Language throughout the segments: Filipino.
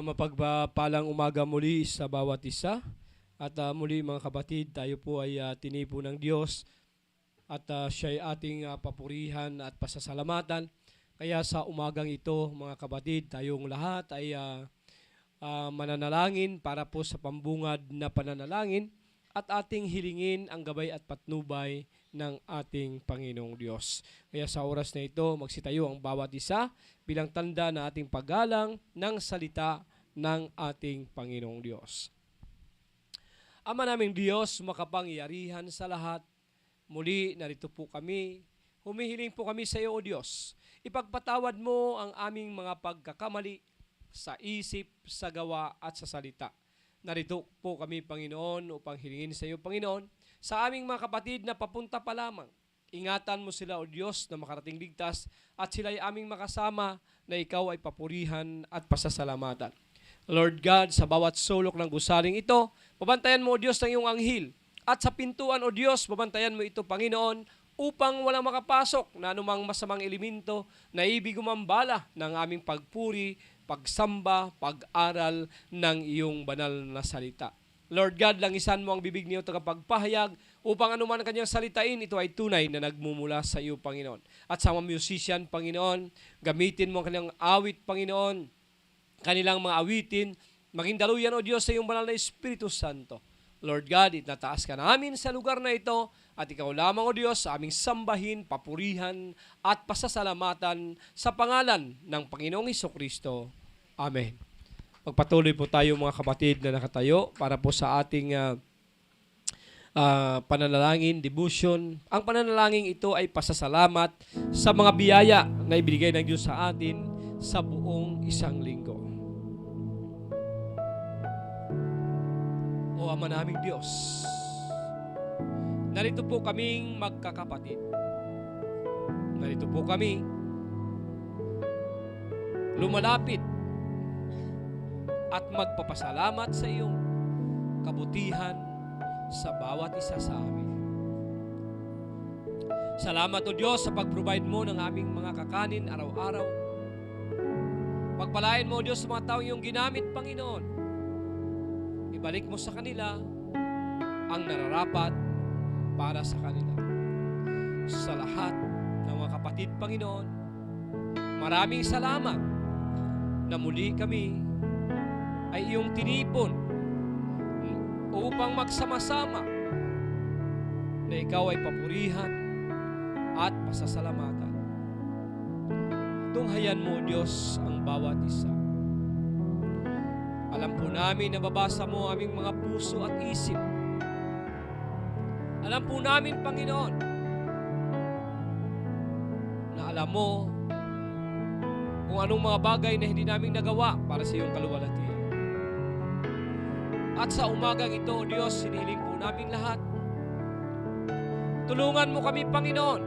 Mapagpalang umaga muli sa bawat isa. At muli mga kapatid, tayo po ay tinipo ng Diyos at siya ay ating papurihan at pasasalamatan. Kaya sa umagang ito mga kapatid, tayong lahat ay mananalangin para po sa pambungad na pananalangin at ating hilingin ang gabay at patnubay ng ating Panginoong Diyos. Kaya sa oras na ito, magsitayo ang bawat isa bilang tanda na ating paggalang ng salita ng ating Panginoong Diyos. Ama naming Diyos, makapangyarihan sa lahat, muli narito po kami, humihiling po kami sa iyo o Diyos. Ipagpatawad mo ang aming mga pagkakamali sa isip, sa gawa at sa salita. Narito po kami, Panginoon, upang hilingin sa iyo, Panginoon, sa aming mga kapatid na papunta pa lamang. Ingatan mo sila, O Diyos, na makarating ligtas at sila ay aming makasama na ikaw ay papurihan at pasasalamatan. Lord God, sa bawat sulok ng gusaling ito, pabantayan mo, O Diyos, ng iyong anghel. At sa pintuan, O Diyos, pabantayan mo ito, Panginoon, upang walang makapasok na anumang masamang elemento na ibig umambala ng aming pagpuri, pagsamba, pag-aral ng iyong banal na salita. Lord God, langisan mo ang bibig niyo tagapagpahayag upang anuman ang kanyang salitain, ito ay tunay na nagmumula sa iyo, Panginoon. At sa mga musician, Panginoon, gamitin mo ang kanyang awit, Panginoon, kanilang mga awitin, maging daluyan, O Diyos, sa iyong banal na Espiritu Santo. Lord God, itataas ka namin sa lugar na ito at ikaw lamang, O Diyos, sa aming sambahin, papurihan at pasasalamatan sa pangalan ng Panginoong Hesukristo. Amen. Magpatuloy po tayo mga kapatid na nakatayo para po sa ating pananalangin, devotion. Ang pananalangin ito ay pasasalamat sa mga biyaya na ibigay ng Diyos sa atin sa buong isang linggo. O Ama naming Diyos, narito po kaming magkakapatid. Narito po kami lumalapit at magpapasalamat sa iyong kabutihan sa bawat isa sa amin. Salamat, O Diyos, sa pag-provide mo ng aming mga kakanin araw-araw. Pagpalain mo, O Diyos, sa mga taong iyong ginamit, Panginoon. Ibalik mo sa kanila ang nararapat para sa kanila. Sa lahat ng mga kapatid, Panginoon, maraming salamat na muli kami ay iyong tinipon upang magsama-sama na ikaw ay papurihan at pasasalamatan. Tunghayan mo, Diyos, ang bawat isa. Alam po namin na babasa mo aming mga puso at isip. Alam po namin, Panginoon, na alam mo kung anong mga bagay na hindi namin nagawa para sa iyong kaluwalhatian. At sa umagang ito, O Diyos, siniling po namin lahat. Tulungan mo kami, Panginoon.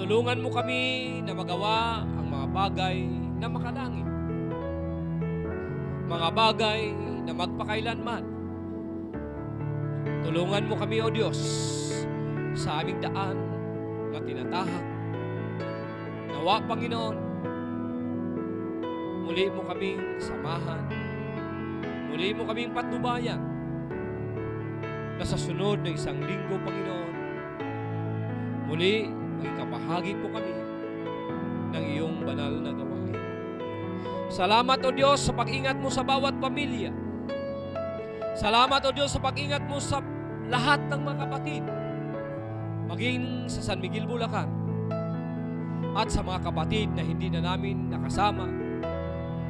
Tulungan mo kami na magawa ang mga bagay na makalangit. Mga bagay na magpakailanman. Tulungan mo kami, O Diyos, sa aming daan na tinatahak. Nawa, Panginoon, muli mo kaming samahan. Muli mo kaming patnubayan na sa sunod ng isang linggo, Panginoon, muli maging kabahagi po kami ng iyong banal na gawain. Salamat, O Diyos, sa pag-ingat mo sa bawat pamilya. Salamat, O Diyos, sa pag-ingat mo sa lahat ng mga kapatid, maging sa San Miguel, Bulacan, at sa mga kapatid na hindi na namin nakasama.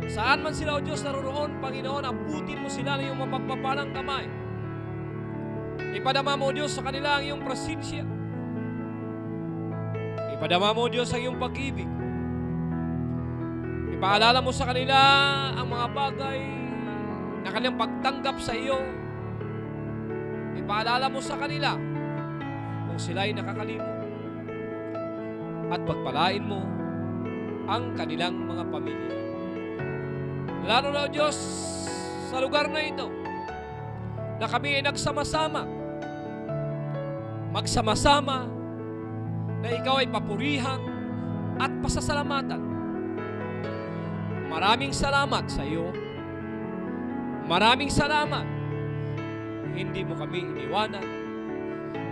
Saan man sila, O Diyos, naroroon, Panginoon, abutin mo sila ng iyong mapagpapalang kamay. Ipadama mo, O Diyos, sa kanila ang iyong presensya. Ipadama mo, O Diyos, ang iyong pag-ibig. Ipaalala mo sa kanila ang mga bagay na kanilang pagtanggap sa iyo. Ipaalala mo sa kanila kung sila'y nakakalimot. At pagpalain mo ang kanilang mga pamilya. Lalo na, O Diyos, sa lugar na ito, na kami ay nagsama-sama, magsama-sama, na ikaw ay papurihan at pasasalamatan. maraming salamat sa iyo. Maraming salamat. Hindi mo kami iniwanan.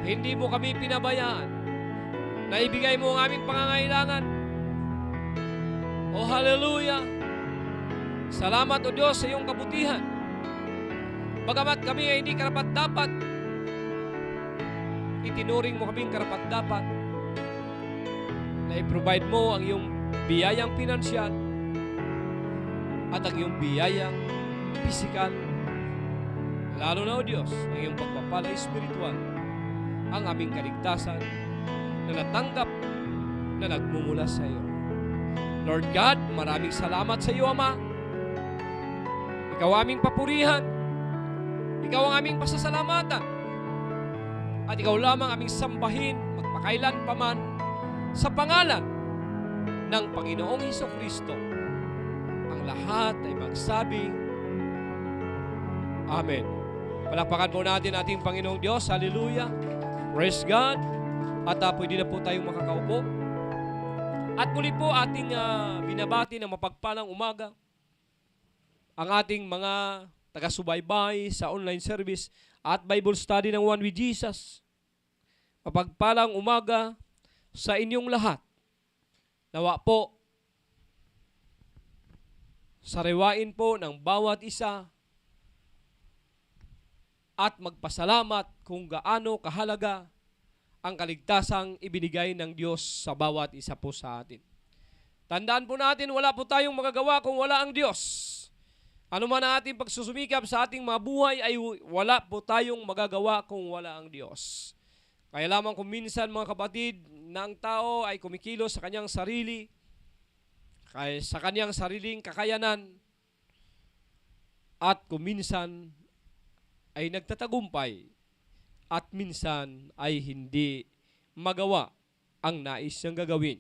Hindi mo kami pinabayaan. Naibigay mo ang aming pangangailangan. O hallelujah! Salamat o Diyos sa iyong kabutihan. Bagamat kami ay hindi karapat-dapat, itinuring mo kaming karapat-dapat na i-provide mo ang iyong biyayang pinansyal at ang iyong biyayang pisikal. Lalo na o Diyos, ang iyong pagpapalang espiritual, ang aming kaligtasan na natanggap na nagmumula sa iyo. Lord God, maraming salamat sa iyo, Ama. Ikaw aming papurihan. Ikaw ang aming pasasalamatan. At ikaw lamang aming sambahin magpakailan paman sa pangalan ng Panginoong Hesukristo. Ang lahat ay magsabing Amen. Palakpakan po natin ating Panginoong Diyos. Hallelujah. Praise God. At pwede na po tayong makakaupo. At muli po ating binabati ng mapagpalang umaga ang ating mga taga-subaybay sa online service at Bible study ng One with Jesus. Mapagpalang umaga sa inyong lahat. Nawa po, sariwain po ng bawat isa at magpasalamat kung gaano kahalaga ang kaligtasang ibinigay ng Diyos sa bawat isa po sa atin. Tandaan po natin, wala po tayong magagawa kung wala ang Diyos. Ano man ang ating pagsusumikap sa ating mga buhay ay wala po tayong magagawa kung wala ang Diyos. Kaya lamang kung minsan mga kapatid na ang tao ay kumikilos sa kanyang sarili, sa kanyang sariling kakayanan, at kung minsan ay nagtatagumpay, at minsan ay hindi magawa ang nais niyang gagawin.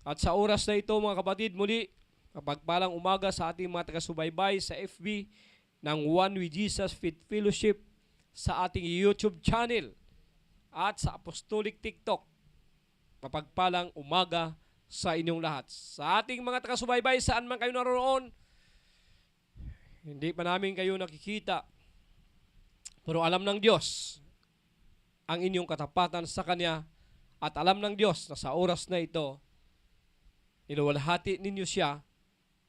At sa oras na ito mga kapatid, muli, kapagpalang umaga sa ating mga taga-subaybay sa FB ng One with Jesus Faith Fellowship, sa ating YouTube channel at sa Apostolic TikTok. Kapagpalang umaga sa inyong lahat. Sa ating mga taga-subaybay, saan man kayo naroon, hindi pa namin kayo nakikita, pero alam ng Diyos ang inyong katapatan sa Kanya, at alam ng Diyos na sa oras na ito, niluwalhati ninyo siya,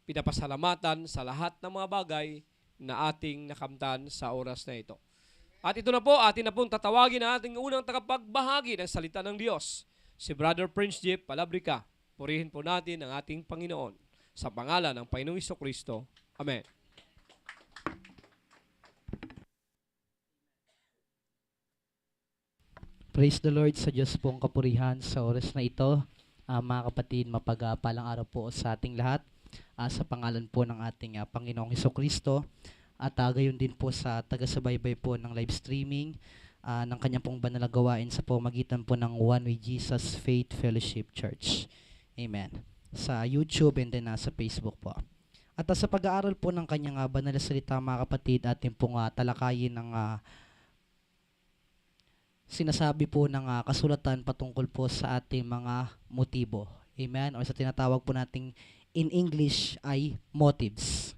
pinapasalamatan sa lahat ng mga bagay na ating nakamtan sa oras na ito. At ito na po, atin na pong tatawagin na ating unang tagapagbahagi ng salita ng Diyos, si Brother Prince Jeff Palabrica. Purihin po natin ang ating Panginoon sa pangalan ng Panginoong Hesukristo. Amen. Praise the Lord, sa Diyos pong kapurihan sa oras na ito. Mga kapatid, mapagpalang araw po sa ating lahat, sa pangalan po ng ating Panginoong Hesukristo, at gayon din po sa taga-subaybay po ng live streaming ng kanyang pong banal na gawain sa pamamagitan po ng One with Jesus Faith Fellowship Church. Amen. Sa YouTube and then sa Facebook po. At sa pag-aaral po ng kanyang banal na salita, mga kapatid, ating pong talakayin ng sinasabi po ng kasulatan patungkol po sa ating mga motibo. Amen? O sa tinatawag po nating in English ay motives.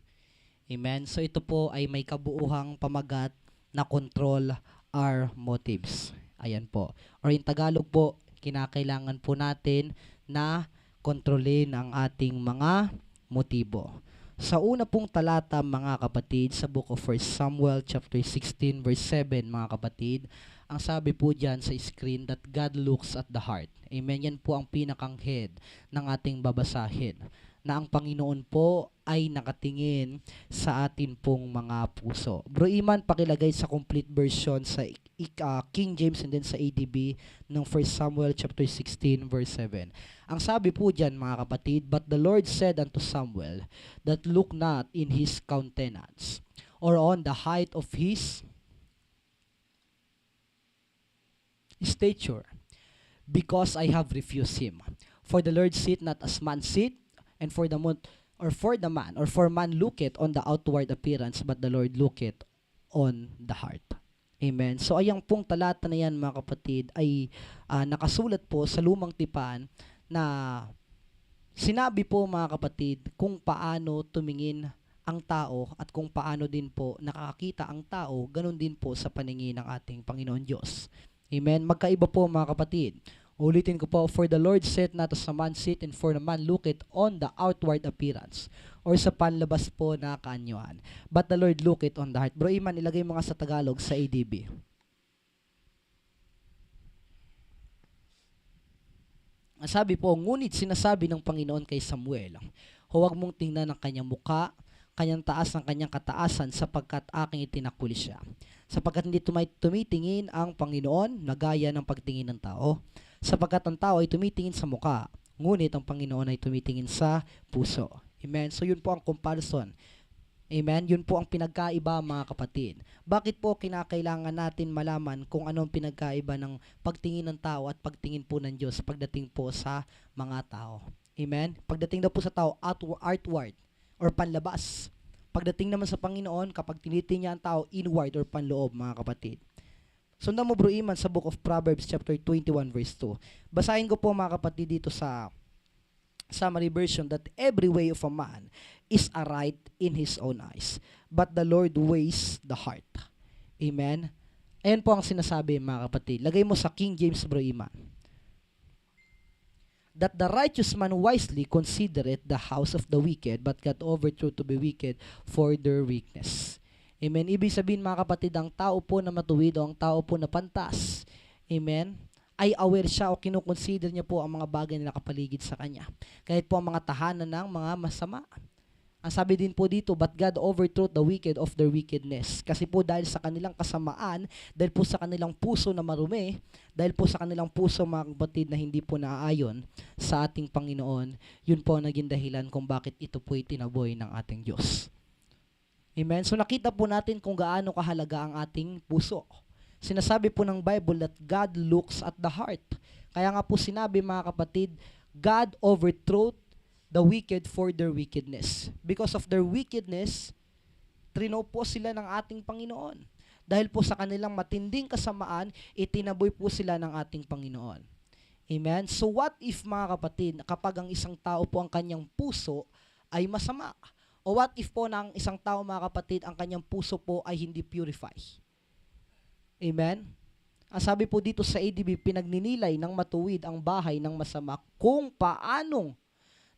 Amen? So ito po ay may kabuuhang pamagat na control our motives. Ayan po. Or in Tagalog po, kinakailangan po natin na kontrolin ang ating mga motibo. Sa una pong talata, mga kapatid, sa book of 1 Samuel chapter 16 verse 7, mga kapatid, ang sabi po dyan sa screen that God looks at the heart. Amen. Yan po ang pinakang head ng ating babasahin. Na ang Panginoon po ay nakatingin sa atin pong mga puso. Bro Iman, pakilagay sa complete version sa King James and then sa ADB ng 1 Samuel chapter 16 verse 7. Ang sabi po dyan, mga kapatid, but the Lord said unto Samuel, that look not in his countenance, or on the height of his stature, because I have refused him. For the Lord sit not as man sit, and for man looketh on the outward appearance, but the Lord looketh on the heart. Amen. So ayang pong talata na yan, mga kapatid, ay nakasulat po sa Lumang Tipan na Sinabi po mga kapatid kung paano tumingin ang tao at kung paano din po nakakakita ang tao, ganun din po sa paningin ng ating Panginoon Diyos. Amen? Magkaiba po mga kapatid. Ulitin ko po, for the Lord said not as a man sit, and for the man looketh on the outward appearance, or sa panlabas po na kaanyuan. But the Lord looketh on the heart. Bro Iman, ilagay mga sa Tagalog sa ADB. Ang sabi po, ngunit sinasabi ng Panginoon kay Samuel, huwag mong tingnan ang kanyang muka, kanyang taas ng kanyang kataasan, sapagkat aking itinakuli siya. Sapagkat hindi tumitingin ang Panginoon na gaya ng pagtingin ng tao, sapagkat ang tao ay tumitingin sa muka, ngunit ang Panginoon ay tumitingin sa puso. Amen? So yun po ang comparison. Amen? Yun po ang pinagkaiba mga kapatid. Bakit po kinakailangan natin malaman kung ano ang pinagkaiba ng pagtingin ng tao at pagtingin po ng Diyos pagdating po sa mga tao? Amen? Pagdating daw po sa tao, outward or panlabas. Pagdating naman sa Panginoon, kapag tinitingnan niya ang tao, inward or panloob mga kapatid. Sundan mo bro Iman sa book of Proverbs chapter 21 verse 2. Basahin ko po mga kapatid dito sa summary version, that every way of a man is aright in his own eyes, but the Lord weighs the heart. Amen? Ayan po ang sinasabi mga kapatid. Lagay mo sa King James bro Iman. That the righteous man wisely considereth the house of the wicked, but God overthrew to be wicked for their weakness. Amen? Ibig sabihin mga kapatid, ang tao po na matuwid o ang tao po na pantas, amen, ay aware siya o kinukonsider niya po ang mga bagay na nakapaligid sa kanya. Kahit po ang mga tahanan ng mga masama. Ang sabi din po dito, but God overthrew the wicked of their wickedness. Kasi po dahil sa kanilang kasamaan, dahil po sa kanilang puso na marumi, dahil po sa kanilang puso mga kapatid na hindi po naaayon sa ating Panginoon, yun po ang naging dahilan kung bakit ito po itinaboy ng ating Diyos. Amen? So nakita po natin kung gaano kahalaga ang ating puso. Sinasabi po ng Bible that God looks at the heart. Kaya nga po sinabi mga kapatid, God overthrew the wicked for their wickedness. Because of their wickedness, trino po sila ng ating Panginoon. Dahil po sa kanilang matinding kasamaan, itinaboy po sila ng ating Panginoon. Amen? So what if mga kapatid, kapag ang isang tao po ang kanyang puso ay masama? O what if po na ang isang tao mga kapatid, ang kanyang puso po ay hindi purify? Amen? Ang sabi po dito sa ADB, pinagninilay ng matuwid ang bahay ng masama kung paanong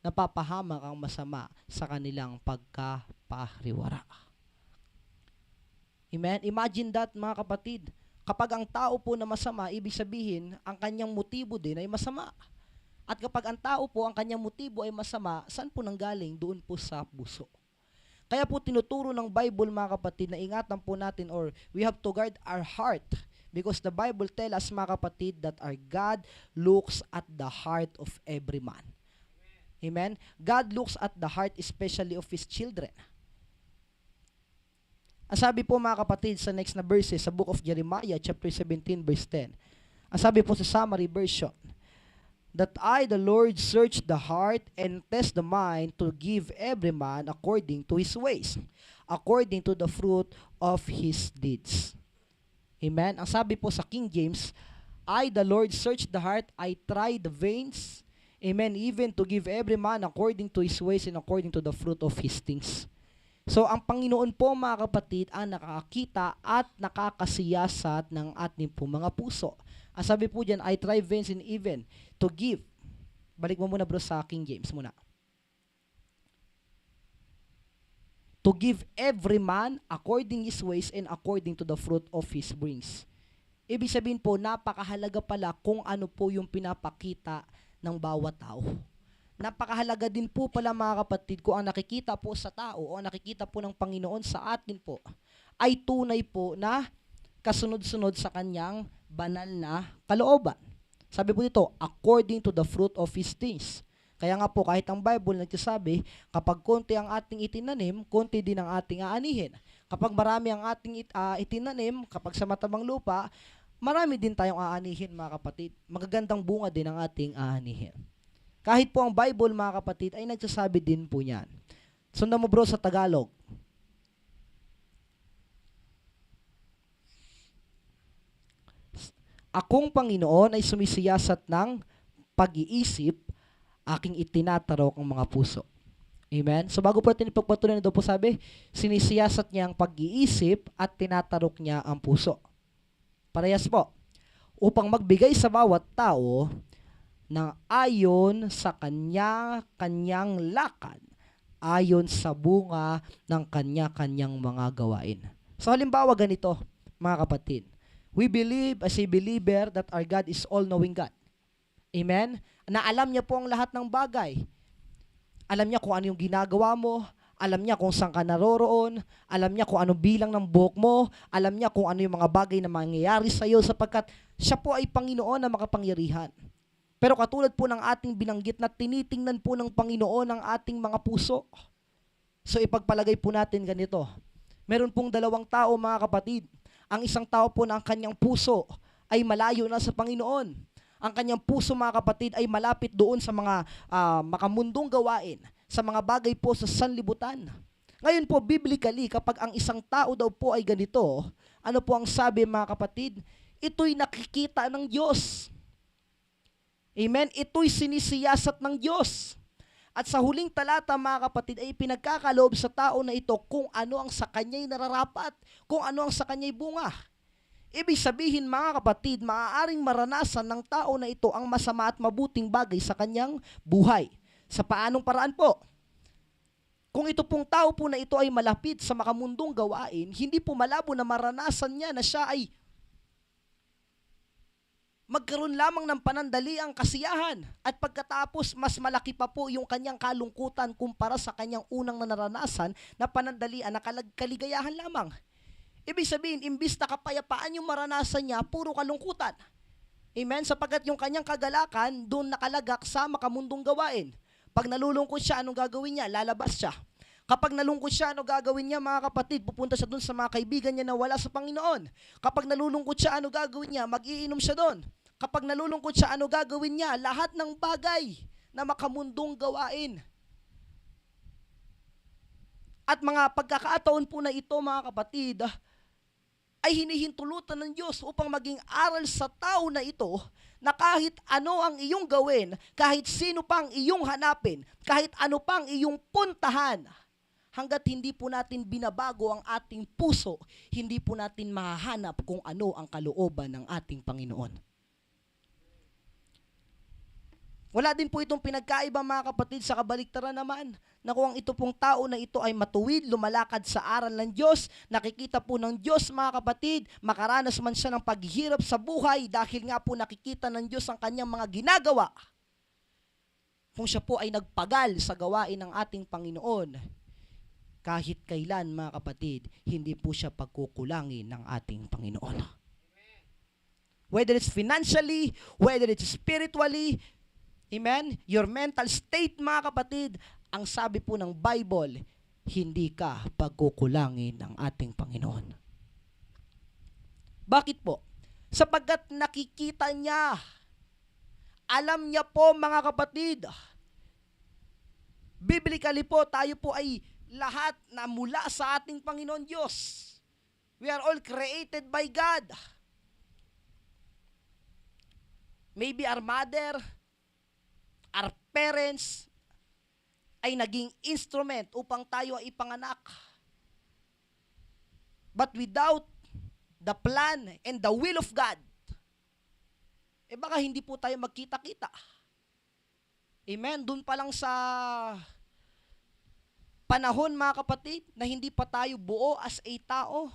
napapahamak ang masama sa kanilang pagkapariwara. Amen? Imagine that mga kapatid. Kapag ang tao po na masama, ibig sabihin, ang kanyang motibo din ay masama. At kapag ang tao po, ang kanyang motibo ay masama, saan po nanggaling? Doon po sa puso. Kaya po tinuturo ng Bible mga kapatid na ingatan po natin, or we have to guard our heart, because the Bible tell us mga kapatid that our God looks at the heart of every man. Amen? God looks at the heart especially of His children. Ang sabi po mga kapatid sa next na verses sa book of Jeremiah chapter 17 verse 10. Ang sabi po sa summary version, that I, the Lord, search the heart and test the mind to give every man according to his ways, according to the fruit of his deeds. Amen? Ang sabi po sa King James, I, the Lord, search the heart, I try the veins, amen, even to give every man according to his ways and according to the fruit of his things. So, ang Panginoon po mga kapatid ang nakakakita at nakakasiyasat ng ating po mga puso. Ang sabi po dyan, I try veins and even to give. Balik mo muna bro sa King James muna. To give every man according his ways and according to the fruit of his brings. Ibig sabihin po, napakahalaga pala kung ano po yung pinapakita ng bawat tao. Napakahalaga din po pala mga kapatid kung ang nakikita po sa tao o ang nakikita po ng Panginoon sa atin po ay tunay po na kasunod-sunod sa kanyang banal na kalooban. Sabi po dito, according to the fruit of his things. Kaya nga po kahit ang Bible nagsasabi, kapag konti ang ating itinanim, konti din ang ating aanihin. Kapag marami ang ating itinanim, kapag sa matabang lupa, marami din tayong aanihin mga kapatid. Magagandang bunga din ang ating aanihin. Kahit po ang Bible mga kapatid ay nagsasabi din po niyan. Sundan mo bro sa Tagalog. Akong Panginoon ay sumisiyasat ng pag-iisip aking itinatarok ang mga puso. Amen? So bago po natin ipagpatuloy na daw po sabi, sinisiyasat niya ang pag-iisip at tinatarok niya ang puso. Parehas po. Upang magbigay sa bawat tao ng ayon sa kanya-kanyang lakad, ayon sa bunga ng kanya-kanyang mga gawain. So halimbawa ganito, mga kapatid. We believe as a believer that our God is all-knowing God. Amen? Na alam niya po ang lahat ng bagay. Alam niya kung ano yung ginagawa mo, alam niya kung saan ka naroroon, alam niya kung ano bilang ng buhok mo, alam niya kung ano yung mga bagay na mangyayari sa iyo sapagkat siya po ay Panginoon na makapangyarihan. Pero katulad po ng ating binanggit na tinitingnan po ng Panginoon ang ating mga puso. So ipagpalagay po natin ganito. Meron pong dalawang tao, mga kapatid. Ang isang tao po na ang kanyang puso ay malayo na sa Panginoon. Ang kanyang puso, mga kapatid, ay malapit doon sa mga makamundong gawain, sa mga bagay po sa sanlibutan. Ngayon po, biblically, kapag ang isang tao daw po ay ganito, ano po ang sabi, mga kapatid? Ito'y nakikita ng Diyos. Amen? Ito'y sinisiyasat ng Diyos. At sa huling talata, mga kapatid, ay pinagkakaloob sa tao na ito kung ano ang sa kanya'y nararapat, kung ano ang sa kanya'y bunga. Ibig sabihin, mga kapatid, maaaring maranasan ng tao na ito ang masama at mabuting bagay sa kanyang buhay. Sa paanong paraan po? Kung ito pong tao po na ito ay malapit sa makamundong gawain, hindi po malabo na maranasan niya na siya ay magkaroon lamang ng panandaliang kasiyahan at pagkatapos mas malaki pa po yung kanyang kalungkutan kumpara sa kanyang unang naranasan na panandalian na kaligayahan lamang. Ibig sabihin, imbis na kapayapaan yung maranasan niya, puro kalungkutan. Amen? Sapagkat yung kanyang kagalakan, doon nakalagak sa makamundong gawain. Pag nalulungkot siya, anong gagawin niya? Lalabas siya. Kapag nalungkot siya, anong gagawin niya, mga kapatid? Pupunta siya doon sa mga kaibigan niya na wala sa Panginoon. Kapag nalulungkot siya, anong gagawin niya? Mag-iinom siya doon. Kapag nalulungkot siya, anong gagawin niya? Lahat ng bagay na makamundong gawain. At mga pagkakataon po na ito, mga kapatid, ay hinihintulutan ng Diyos upang maging aral sa tao na ito na kahit ano ang iyong gawin, kahit sino pang iyong hanapin, kahit ano pang iyong puntahan, hanggat hindi po natin binabago ang ating puso, hindi po natin mahahanap kung ano ang kalooban ng ating Panginoon. Wala din po itong pinagkaiba, mga kapatid, sa kabaliktaran naman, na kung ito pong tao na ito ay matuwid, lumalakad sa aral ng Diyos, nakikita po ng Diyos, mga kapatid, makaranas man siya ng paghihirap sa buhay dahil nga po nakikita ng Diyos ang kanyang mga ginagawa. Kung siya po ay nagpagal sa gawain ng ating Panginoon, kahit kailan, mga kapatid, hindi po siya pagkukulangin ng ating Panginoon. Whether it's financially, whether it's spiritually, amen? Your mental state, mga kapatid, ang sabi po ng Bible, hindi ka pagkukulangin ng ating Panginoon. Bakit po? Sapagkat nakikita niya, alam niya po, mga kapatid, biblically po, tayo po ay lahat na mula sa ating Panginoon Diyos. We are all created by God. Maybe our mother, our parents ay naging instrument upang tayo ay ipanganak. But without the plan and the will of God, baka hindi po tayo magkita-kita. Amen? Doon pa lang sa panahon, mga kapatid, na hindi pa tayo buo as a tao.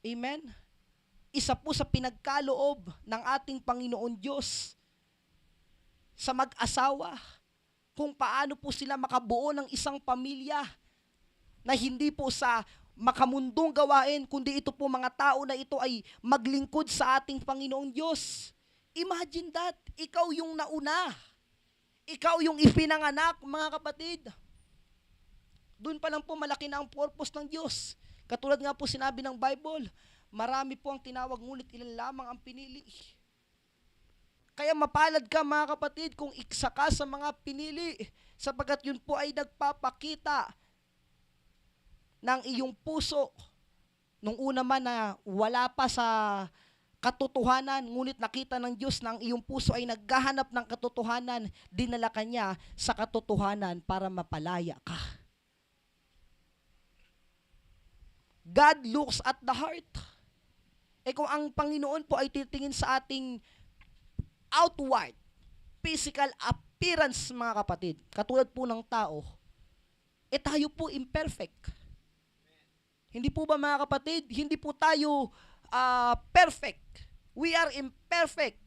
Amen? Isa po sa pinagkaloob ng ating Panginoon Diyos sa mag-asawa, kung paano po sila makabuo ng isang pamilya na hindi po sa makamundong gawain, kundi ito po mga tao na ito ay maglingkod sa ating Panginoong Diyos. Imagine that, ikaw yung nauna. Ikaw yung ipinanganak, mga kapatid. Doon pa lang po malaki na ang purpose ng Diyos. Katulad nga po sinabi ng Bible, marami po ang tinawag, ngunit ilan lamang ang pinili. Kaya mapalad ka, mga kapatid, kung isa ka sa mga pinili, sapagkat yun po ay nagpapakita ng iyong puso. Nung una man na wala pa sa katotohanan, ngunit nakita ng Diyos na ang iyong puso ay naghahanap ng katotohanan, dinala ka niya sa katotohanan para mapalaya ka. God looks at the heart. Kung ang Panginoon po ay titingin sa ating outward, physical appearance, mga kapatid, katulad po ng tao, tayo po imperfect. Hindi po ba, mga kapatid? Hindi po tayo perfect. We are imperfect.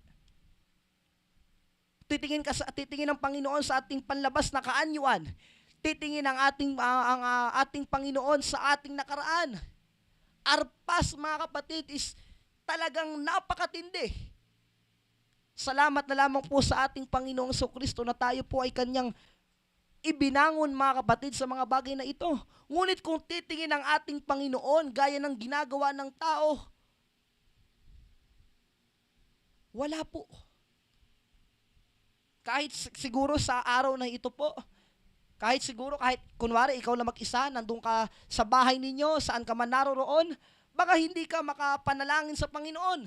Titingin ng Panginoon sa ating panlabas na kaanyuan. Titingin ang ating Panginoon sa ating nakaraan. Our past, mga kapatid, is talagang napakatindi. Salamat na lamang po sa ating Panginoong Jesucristo na tayo po ay kanyang ibinangon, mga kapatid, sa mga bagay na ito. Ngunit kung titingin ang ating Panginoon gaya ng ginagawa ng tao, wala po. Kahit siguro sa araw na ito po, kahit kunwari ikaw lang mag-isa, nandun ka sa bahay ninyo, saan ka man naroroon, baka hindi ka makapanalangin sa Panginoon.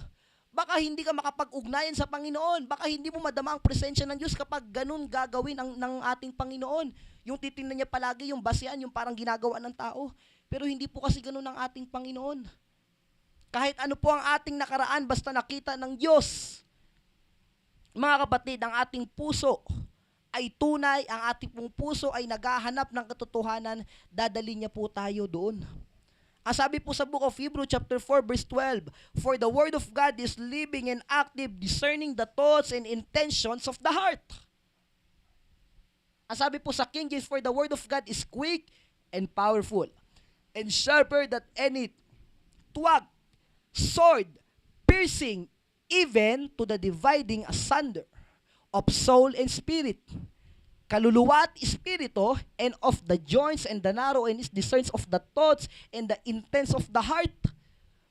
Baka hindi ka makapag-ugnayan sa Panginoon. Baka hindi mo madama ang presensya ng Diyos kapag ganun gagawin ng ating Panginoon. Yung titingnan niya palagi, yung basihan, yung parang ginagawa ng tao. Pero hindi po kasi ganun ang ating Panginoon. Kahit ano po ang ating nakaraan, basta nakita ng Diyos. Mga kapatid, ang ating puso ay tunay, ang ating pong puso ay naghahanap ng katotohanan, dadalhin niya po tayo doon. Ang sabi po sa book of Hebrews chapter 4 verse 12, "For the word of God is living and active, discerning the thoughts and intentions of the heart." Ang sabi po sa King James, "For the word of God is quick and powerful, and sharper than any twag, sword, piercing, even to the dividing asunder of soul and spirit, kaluluwa at espiritu, and of the joints and the marrow, and discerns of the thoughts and the intents of the heart."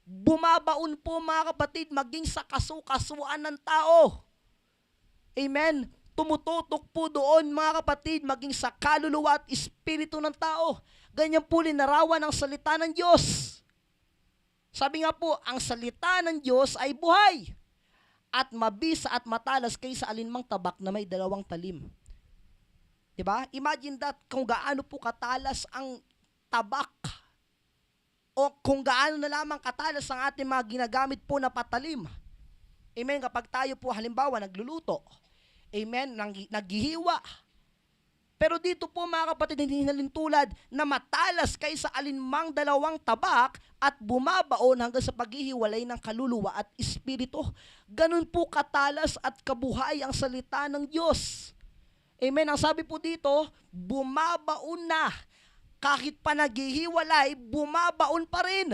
Bumabaon po, mga kapatid, maging sa kasu-kasuan ng tao. Amen. Tumututok po doon, mga kapatid, maging sa kaluluwa at espiritu ng tao. Ganyan po linarawan ang salita ng Diyos. Sabi nga po, ang salita ng Diyos ay buhay at mabisa at matalas kaysa alinmang tabak na may 2 talim. Diba? Imagine that, kung gaano po katalas ang tabak o kung gaano na lamang katalas ang ating mga ginagamit po na patalim. Amen? Kapag tayo po halimbawa nagluluto, amen, naghihiwa. Pero dito po, mga kapatid, hindi nalintulad na matalas kaysa alinmang 2 tabak at bumabaon hanggang sa paghihiwalay ng kaluluwa at espiritu. Ganun po katalas at kabuhay ang salita ng Diyos. Amen. Ang sabi po dito, bumabaon na. Kahit pa naghihiwalay, bumabaon pa rin.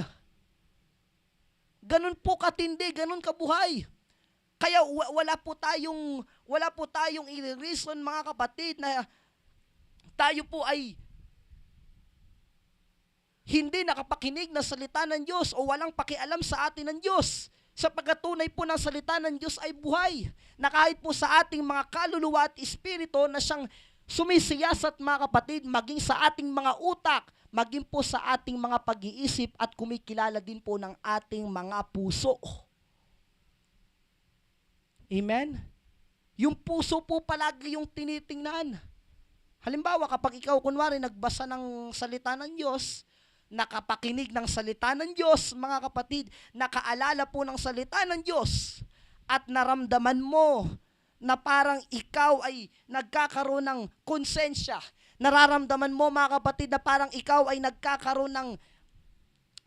Ganun po katindi, ganun kabuhay. Kaya wala po tayong i-reason, mga kapatid, na tayo po ay hindi nakapakinig ng salita ng Diyos o walang pakialam sa atin ng Diyos. Sapagkat tunay po ng salita ng Diyos ay buhay, na kahit po sa ating mga kaluluwa at espiritu na siyang sumisiyasat, mga kapatid, maging sa ating mga utak, maging po sa ating mga pag-iisip at kumikilala din po ng ating mga puso. Amen? Yung puso po palagi yung tinitingnan. Halimbawa, kapag ikaw kunwari nagbasa ng salita ng Diyos, nakapakinig ng salita ng Diyos, mga kapatid, nakaalala po ng salita ng Diyos, at naramdaman mo na parang ikaw ay nagkakaroon ng konsensya, nararamdaman mo, mga kapatid, na parang ikaw ay nagkakaroon ng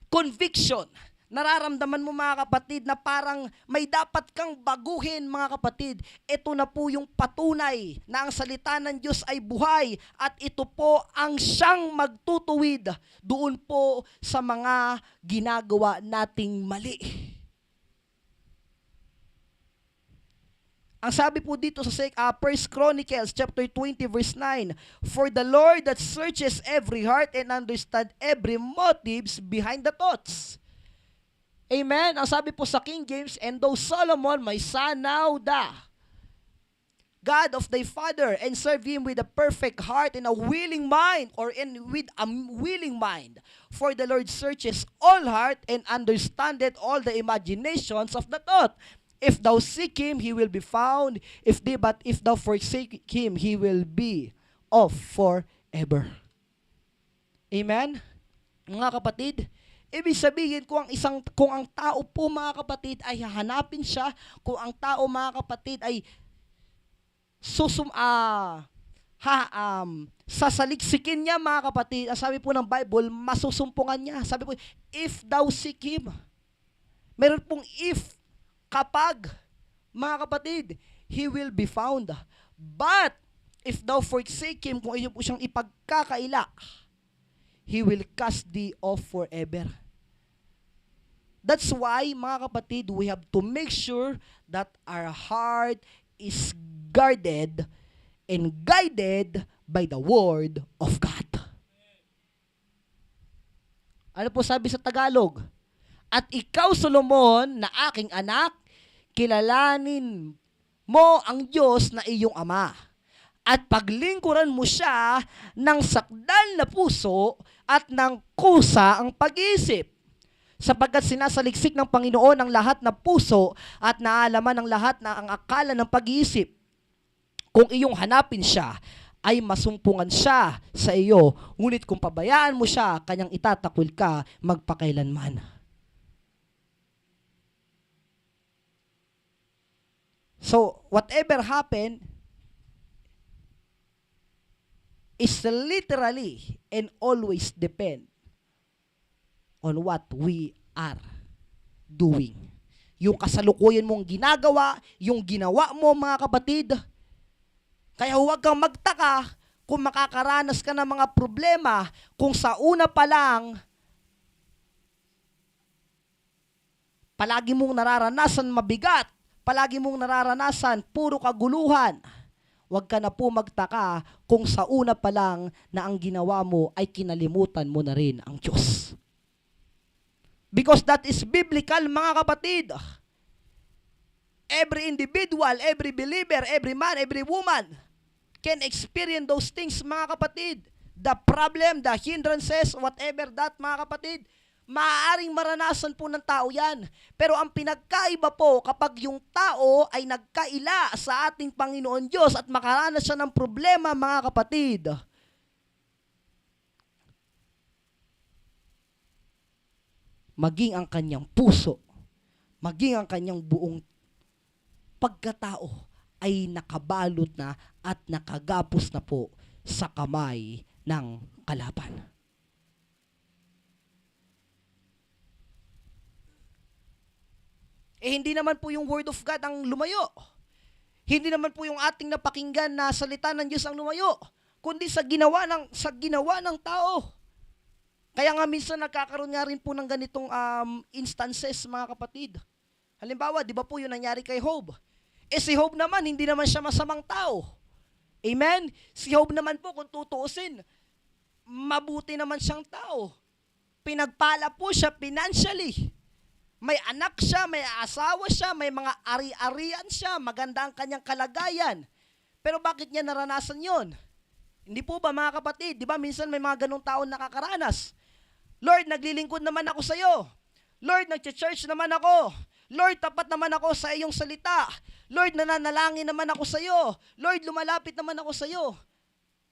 conviction, nararamdaman mo, mga kapatid, na parang may dapat kang baguhin, mga kapatid, ito na po yung patunay na ang salita ng Diyos ay buhay at ito po ang siyang magtutuwid doon po sa mga ginagawa nating mali. Ang sabi po dito sa 1 Chronicles chapter 20 verse 9, "For the Lord that searches every heart and understand every motives behind the thoughts." Amen. Ang sabi po sa King James, "And though Solomon, my son, now God of thy father, and serve him with a perfect heart and a willing mind, with a willing mind. For the Lord searches all heart and understandeth all the imaginations of the thought. If thou seek him, he will be found. But if thou forsake him, he will be off forever. Amen? Mga kapatid, ibig sabihin kung ang tao po mga kapatid ay hahanapin siya, kung ang tao mga kapatid ay sasaliksikin niya mga kapatid, sabi po ng Bible, masusumpungan niya. Sabi po, if thou seek him. Meron pong if, kapag, mga kapatid, he will be found. But, if thou forsake him, kung iyo po siyang ipagkakaila, he will cast thee off forever. That's why, mga kapatid, we have to make sure that our heart is guarded and guided by the Word of God. Ano po sabi sa Tagalog? At ikaw, Solomon, na aking anak, kilalanin mo ang Diyos na iyong Ama. At paglingkuran mo siya ng sakdal na puso at ng kusa ang pag-iisip. Sapagkat sinasaliksik ng Panginoon ang lahat na puso at naalaman ng lahat na ang akala ng pag-iisip. Kung iyong hanapin siya, ay masumpungan siya sa iyo. Ngunit kung pabayaan mo siya, kanyang itatakwil ka magpakailanman. So, whatever happened is literally and always depend on what we are doing. Yung kasalukuyan mong ginagawa, yung ginawa mo mga kapatid. Kaya huwag kang magtaka kung makakaranas ka ng mga problema kung sa una pa lang palagi mong nararanasan mabigat, palagi mong nararanasan puro kaguluhan. Huwag ka na po magtaka kung sa una pa lang na ang ginawa mo ay kinalimutan mo na rin ang Diyos. Because that is biblical, mga kapatid. Every individual, every believer, every man, every woman can experience those things, mga kapatid. The problem, the hindrances, whatever that, mga kapatid, maaaring maranasan po ng tao yan. Pero ang pinagkaiba po, kapag yung tao ay nagkaila sa ating Panginoon Diyos at makaranas siya ng problema, mga kapatid, maging ang kanyang puso, maging ang kanyang buong pagkatao ay nakabalot na at nakagapos na po sa kamay ng kalaban. Hindi naman po yung Word of God ang lumayo. Hindi naman po yung ating napakinggan na salita ng Diyos ang lumayo, kundi sa ginawa ng tao. Kaya nga minsan nagkakaroon nga rin po ng ganitong instances, mga kapatid. Halimbawa, di ba po yung nangyari kay Job? Si Job naman, hindi naman siya masamang tao. Amen? Si Job naman po, kung tutuusin, mabuti naman siyang tao. Pinagpala po siya financially. May anak siya, may asawa siya, may mga ari-arian siya, maganda ang kanyang kalagayan. Pero bakit niya naranasan yon? Hindi po ba, mga kapatid? Di ba minsan may mga ganong tao nakakaranas? Lord, naglilingkod naman ako sa iyo. Lord, nagche-church naman ako. Lord, tapat naman ako sa iyong salita. Lord, nananalangin naman ako sa iyo. Lord, lumalapit naman ako sa iyo.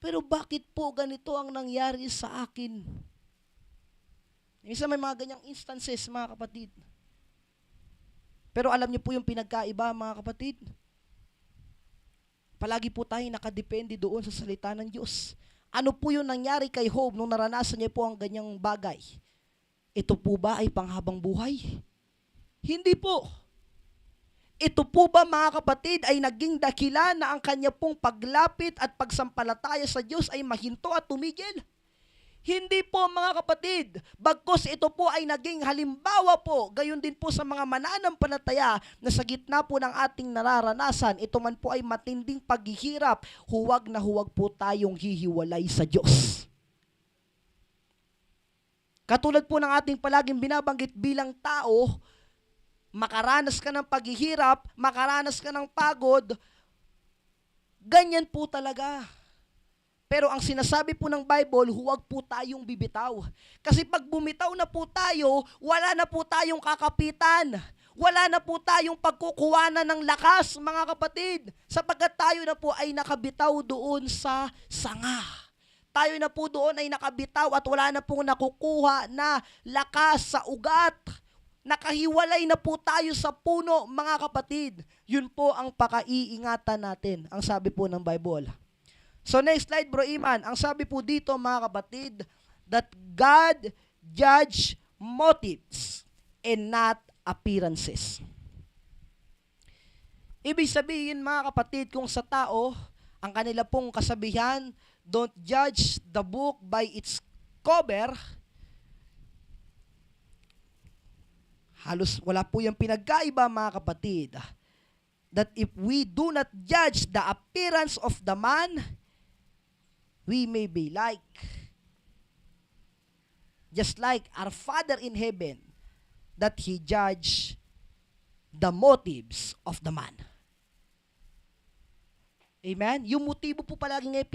Pero bakit po ganito ang nangyari sa akin? Minsan may mga ganyang instances, mga kapatid. Pero alam niyo po yung pinagkaiba, mga kapatid. Palagi po tayo nakadepende doon sa salita ng Diyos. Ano po yung nangyari kay Job nung naranasan niya po ang ganyang bagay? Ito po ba ay panghabang buhay? Hindi po. Ito po ba, mga kapatid, ay naging dakila na ang kanya pong paglapit at pagsampalataya sa Diyos ay mahinto at tumigil? Hindi po, mga kapatid. Bagkus ito po ay naging halimbawa po, gayon din po sa mga mananampalataya na sa gitna po ng ating nararanasan, ito man po ay matinding paghihirap, huwag na huwag po tayong hihiwalay sa Diyos. Katulad po ng ating palaging binabanggit bilang tao, makaranas ka ng paghihirap, makaranas ka ng pagod, Ganyan po talaga. Pero ang sinasabi po ng Bible, huwag po tayong bibitaw. Kasi pag bumitaw na po tayo, wala na po tayong kakapitan. Wala na po tayong pagkukuhanan ng lakas, mga kapatid. Sapagkat tayo na po ay nakabitaw doon sa sanga. Tayo na po doon ay nakabitaw at wala na pong nakukuha na lakas sa ugat. Nakahiwalay na po tayo sa puno, mga kapatid. Yun po ang pakaiingatan natin, ang sabi po ng Bible. So next slide, Bro Iman. Ang sabi po dito, mga kapatid, that God judge motives and not appearances. Ibig sabihin, mga kapatid, kung sa tao, ang kanila pong kasabihan, don't judge the book by its cover, halos wala po yung pinagkaiba, mga kapatid. That if we do not judge the appearance of the man, we may be just like our Father in heaven, that He judge the motives of the man. Amen? Yung motibo po palagi ngayon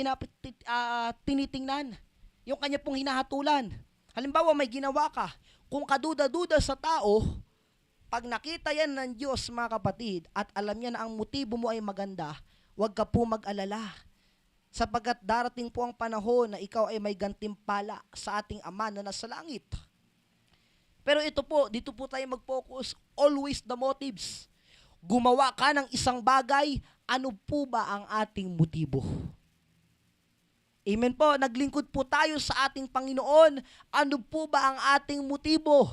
tinitingnan. Yung kanya pong hinahatulan. Halimbawa, may ginawa ka. Kung kaduda-duda sa tao, pag nakita yan ng Diyos, mga kapatid, at alam niya na ang motibo mo ay maganda, huwag ka po mag-alala. Sapagkat darating po ang panahon na ikaw ay may gantimpala sa ating Ama na nasa langit. Pero ito po, dito po tayo mag-focus, always the motives. Gumawa ka ng isang bagay, ano po ba ang ating motibo? Amen po, naglingkod po tayo sa ating Panginoon, ano po ba ang ating motibo?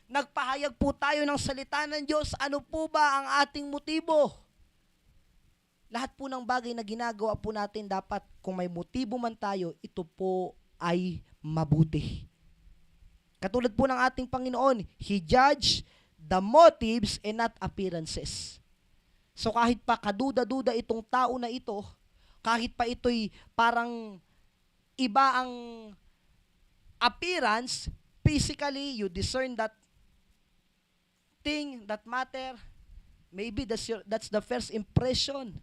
Nagpahayag po tayo ng salita ng Diyos, ano po ba ang ating motibo? Lahat po ng bagay na ginagawa po natin, dapat kung may motibo man tayo, ito po ay mabuti. Katulad po ng ating Panginoon, He judge the motives and not appearances. So kahit pa kaduda-duda itong tao na ito, kahit pa ito'y parang iba ang appearance, physically, you discern that thing, that matter, maybe that's the first impression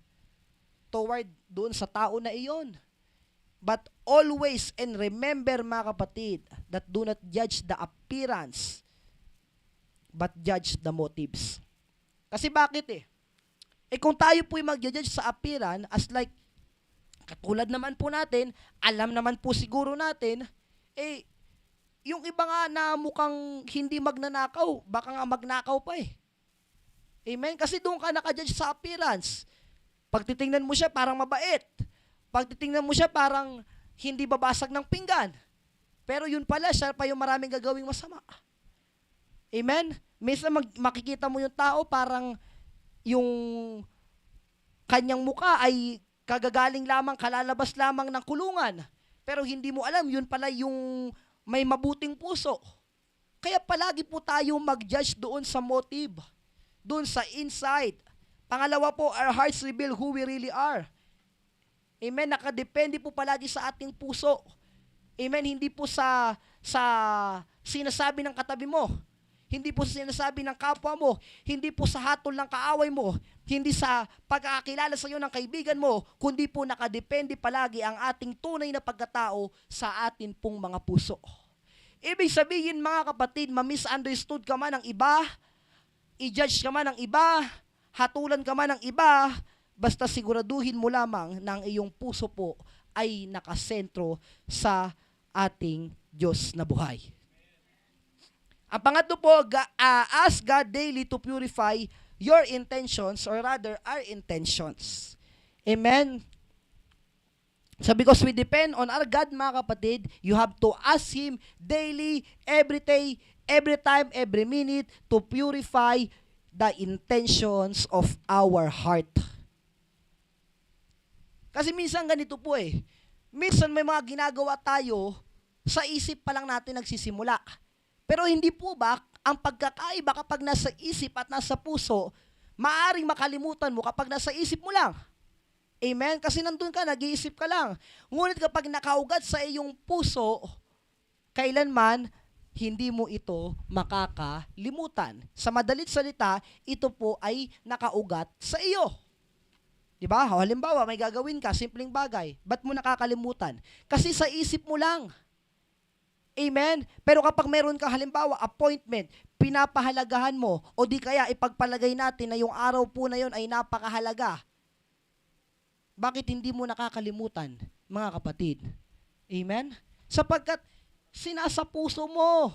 toward doon sa tao na iyon. But always, and remember, mga kapatid, that do not judge the appearance, but judge the motives. Kasi bakit kung tayo po'y mag-judge sa appearance, as like, katulad naman po natin, alam naman po siguro natin, yung iba nga na mukhang hindi magnanakaw, baka nga magnakaw pa Amen? Kasi doon ka naka-judge sa appearance. Pag titingnan mo siya, parang mabait. Pag titingnan mo siya, parang hindi babasag ng pinggan. Pero yun pala, siya pa yung maraming gagawing masama. Amen? Minsan makikita mo yung tao, parang yung kanyang muka ay kagagaling lamang, kalalabas lamang ng kulungan. Pero hindi mo alam, yun pala yung may mabuting puso. Kaya palagi po tayo mag-judge doon sa motive, doon sa inside. Pangalawa po, our hearts reveal who we really are. Amen? Nakadepende po palagi sa ating puso. Amen? Hindi po sa sinasabi ng katabi mo. Hindi po sa sinasabi ng kapwa mo. Hindi po sa hatol ng kaaway mo. Hindi sa pagkakakilala sa iyo ng kaibigan mo. Kundi po nakadepende palagi ang ating tunay na pagkatao sa atin pong mga puso. Ibig sabihin, mga kapatid, ma-misunderstood ka man ng iba, i-judge ka man ng iba, hatulan ka man ng iba, basta siguraduhin mo lamang na ang iyong puso po ay nakasentro sa ating Diyos na buhay. Ang pangatlo po, ask God daily to purify your intentions, or rather, our intentions. Amen? So because we depend on our God, mga kapatid, you have to ask Him daily, every day, every time, every minute, to purify the intentions of our heart. Kasi minsan ganito po minsan may mga ginagawa tayo, sa isip pa lang natin nagsisimula. Pero hindi po ba, ang pagkakaiba kapag nasa isip at nasa puso, maaring makalimutan mo kapag nasa isip mo lang. Amen? Kasi nandun ka, nag-iisip ka lang. Ngunit kapag nakaugat sa iyong puso, kailanman, hindi mo ito makakalimutan. Sa madalit salita, ito po ay nakaugat sa iyo. Di ba? Halimbawa, may gagawin ka, simpleng bagay. Ba't mo nakakalimutan? Kasi sa isip mo lang. Amen? Pero kapag meron ka halimbawa, appointment, pinapahalagahan mo, o di kaya ipagpalagay natin na yung araw po na yun ay napakahalaga. Bakit hindi mo nakakalimutan, mga kapatid? Amen? Sapagkat sinasa puso mo,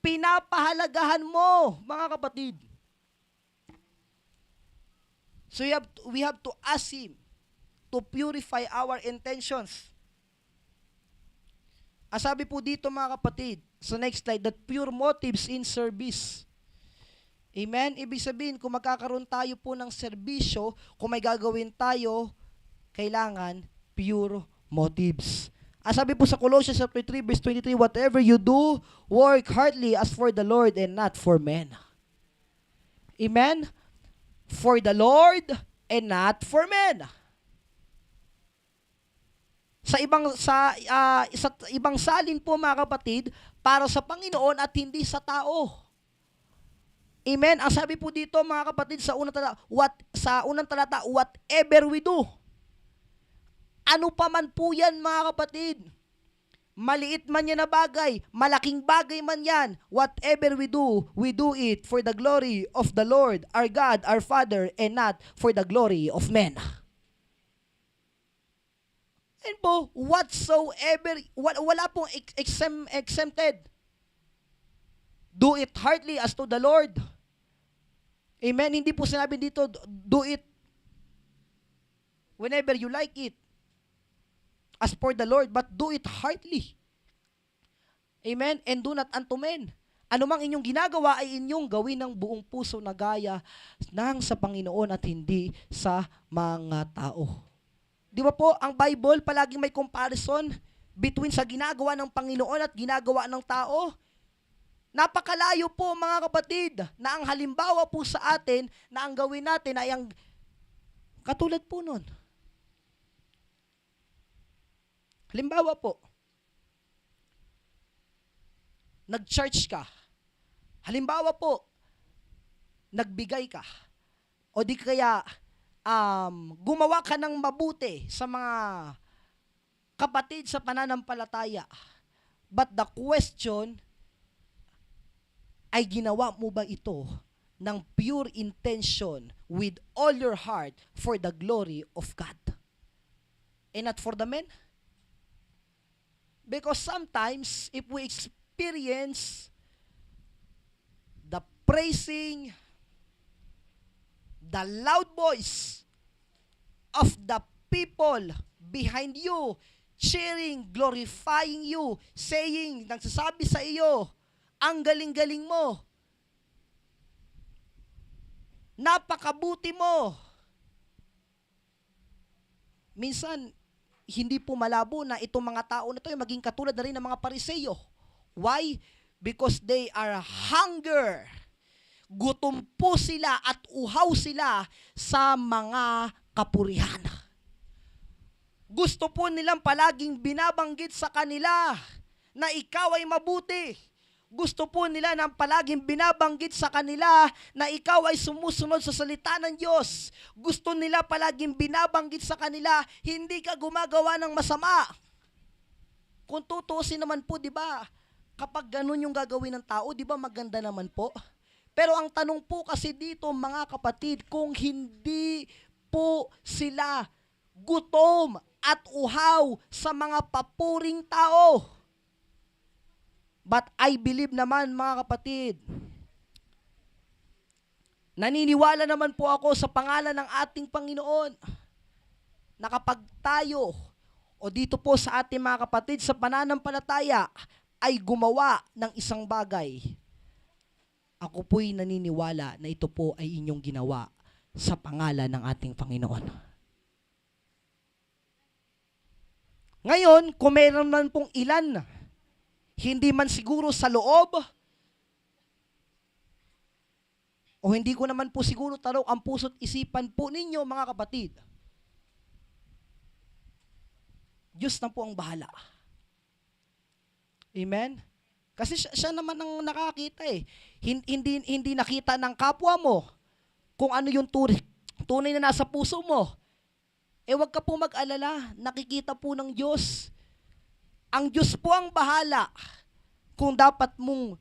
pinapahalagahan mo, mga kapatid. So we have to ask Him to purify our intentions. Sabi po dito, mga kapatid, sa next slide, that pure motives in service. Amen? Ibig sabihin, kung magkakaroon tayo po ng serbisyo, kung may gagawin tayo, kailangan pure motives. Sabi po sa Colossians chapter 3 verse 23, whatever you do, work heartily as for the Lord and not for men. Amen? For the Lord and not for men. Sa ibang salin po, mga kapatid, para sa Panginoon at hindi sa tao. Amen. Ang sabi po dito, mga kapatid, sa unang talata, whatever we do. Ano pa man po yan, mga kapatid. Maliit man yan na bagay, malaking bagay man yan, whatever we do it for the glory of the Lord, our God, our Father, and not for the glory of men. And po, whatsoever, wala pong exempted. Do it heartily as to the Lord. Amen? Hindi po sinabi dito, do it whenever you like it. As for the Lord, but do it heartily. Amen? And do not unto men. Ano mang inyong ginagawa ay inyong gawin ng buong puso na gaya ng sa Panginoon at hindi sa mga tao. Di ba po, ang Bible palaging may comparison between sa ginagawa ng Panginoon at ginagawa ng tao. Napakalayo po, mga kapatid, na ang halimbawa po sa atin na ang gawin natin ay ang katulad po nun. Halimbawa po, nag-church ka. Halimbawa po, nagbigay ka. O di kaya, gumawa ka ng mabuti sa mga kapatid sa pananampalataya. But the question, ay ginawa mo ba ito ng pure intention with all your heart for the glory of God? And not for the men? Because sometimes, if we experience the praising, the loud voice of the people behind you, cheering, glorifying you, saying, nagsasabi sa iyo, ang galing-galing mo, napakabuti mo. Minsan, hindi po malabo na itong mga tao na ito ay maging katulad na rin ng mga Pariseyo. Why? Because they are hunger. Gutom po sila at uhaw sila sa mga kapurihan. Gusto po nilang palaging binabanggit sa kanila na ikaw ay mabuti. Gusto po nila na palaging binabanggit sa kanila na ikaw ay sumusunod sa salita ng Diyos. Gusto nila palaging binabanggit sa kanila, hindi ka gumagawa ng masama. Kung tutuusin naman po, di ba, kapag ganun yung gagawin ng tao, di ba maganda naman po? Pero ang tanong po kasi dito, mga kapatid, kung hindi po sila gutom at uhaw sa mga papuring tao. But I believe naman, mga kapatid, naniniwala naman po ako sa pangalan ng ating Panginoon na kapag tayo o dito po sa ating mga kapatid sa pananampalataya ay gumawa ng isang bagay, ako po'y naniniwala na ito po ay inyong ginawa sa pangalan ng ating Panginoon. Ngayon, kung meron man pong ilan, hindi man siguro sa loob, o hindi ko naman po siguro taraw ang puso't isipan po ninyo, mga kapatid. Diyos na po ang bahala. Amen? Kasi siya naman ang nakakita eh. Hindi nakita ng kapwa mo kung ano yung tunay na nasa puso mo. wag ka po mag-alala, nakikita po ng Diyos. Ang Diyos po ang bahala kung dapat mong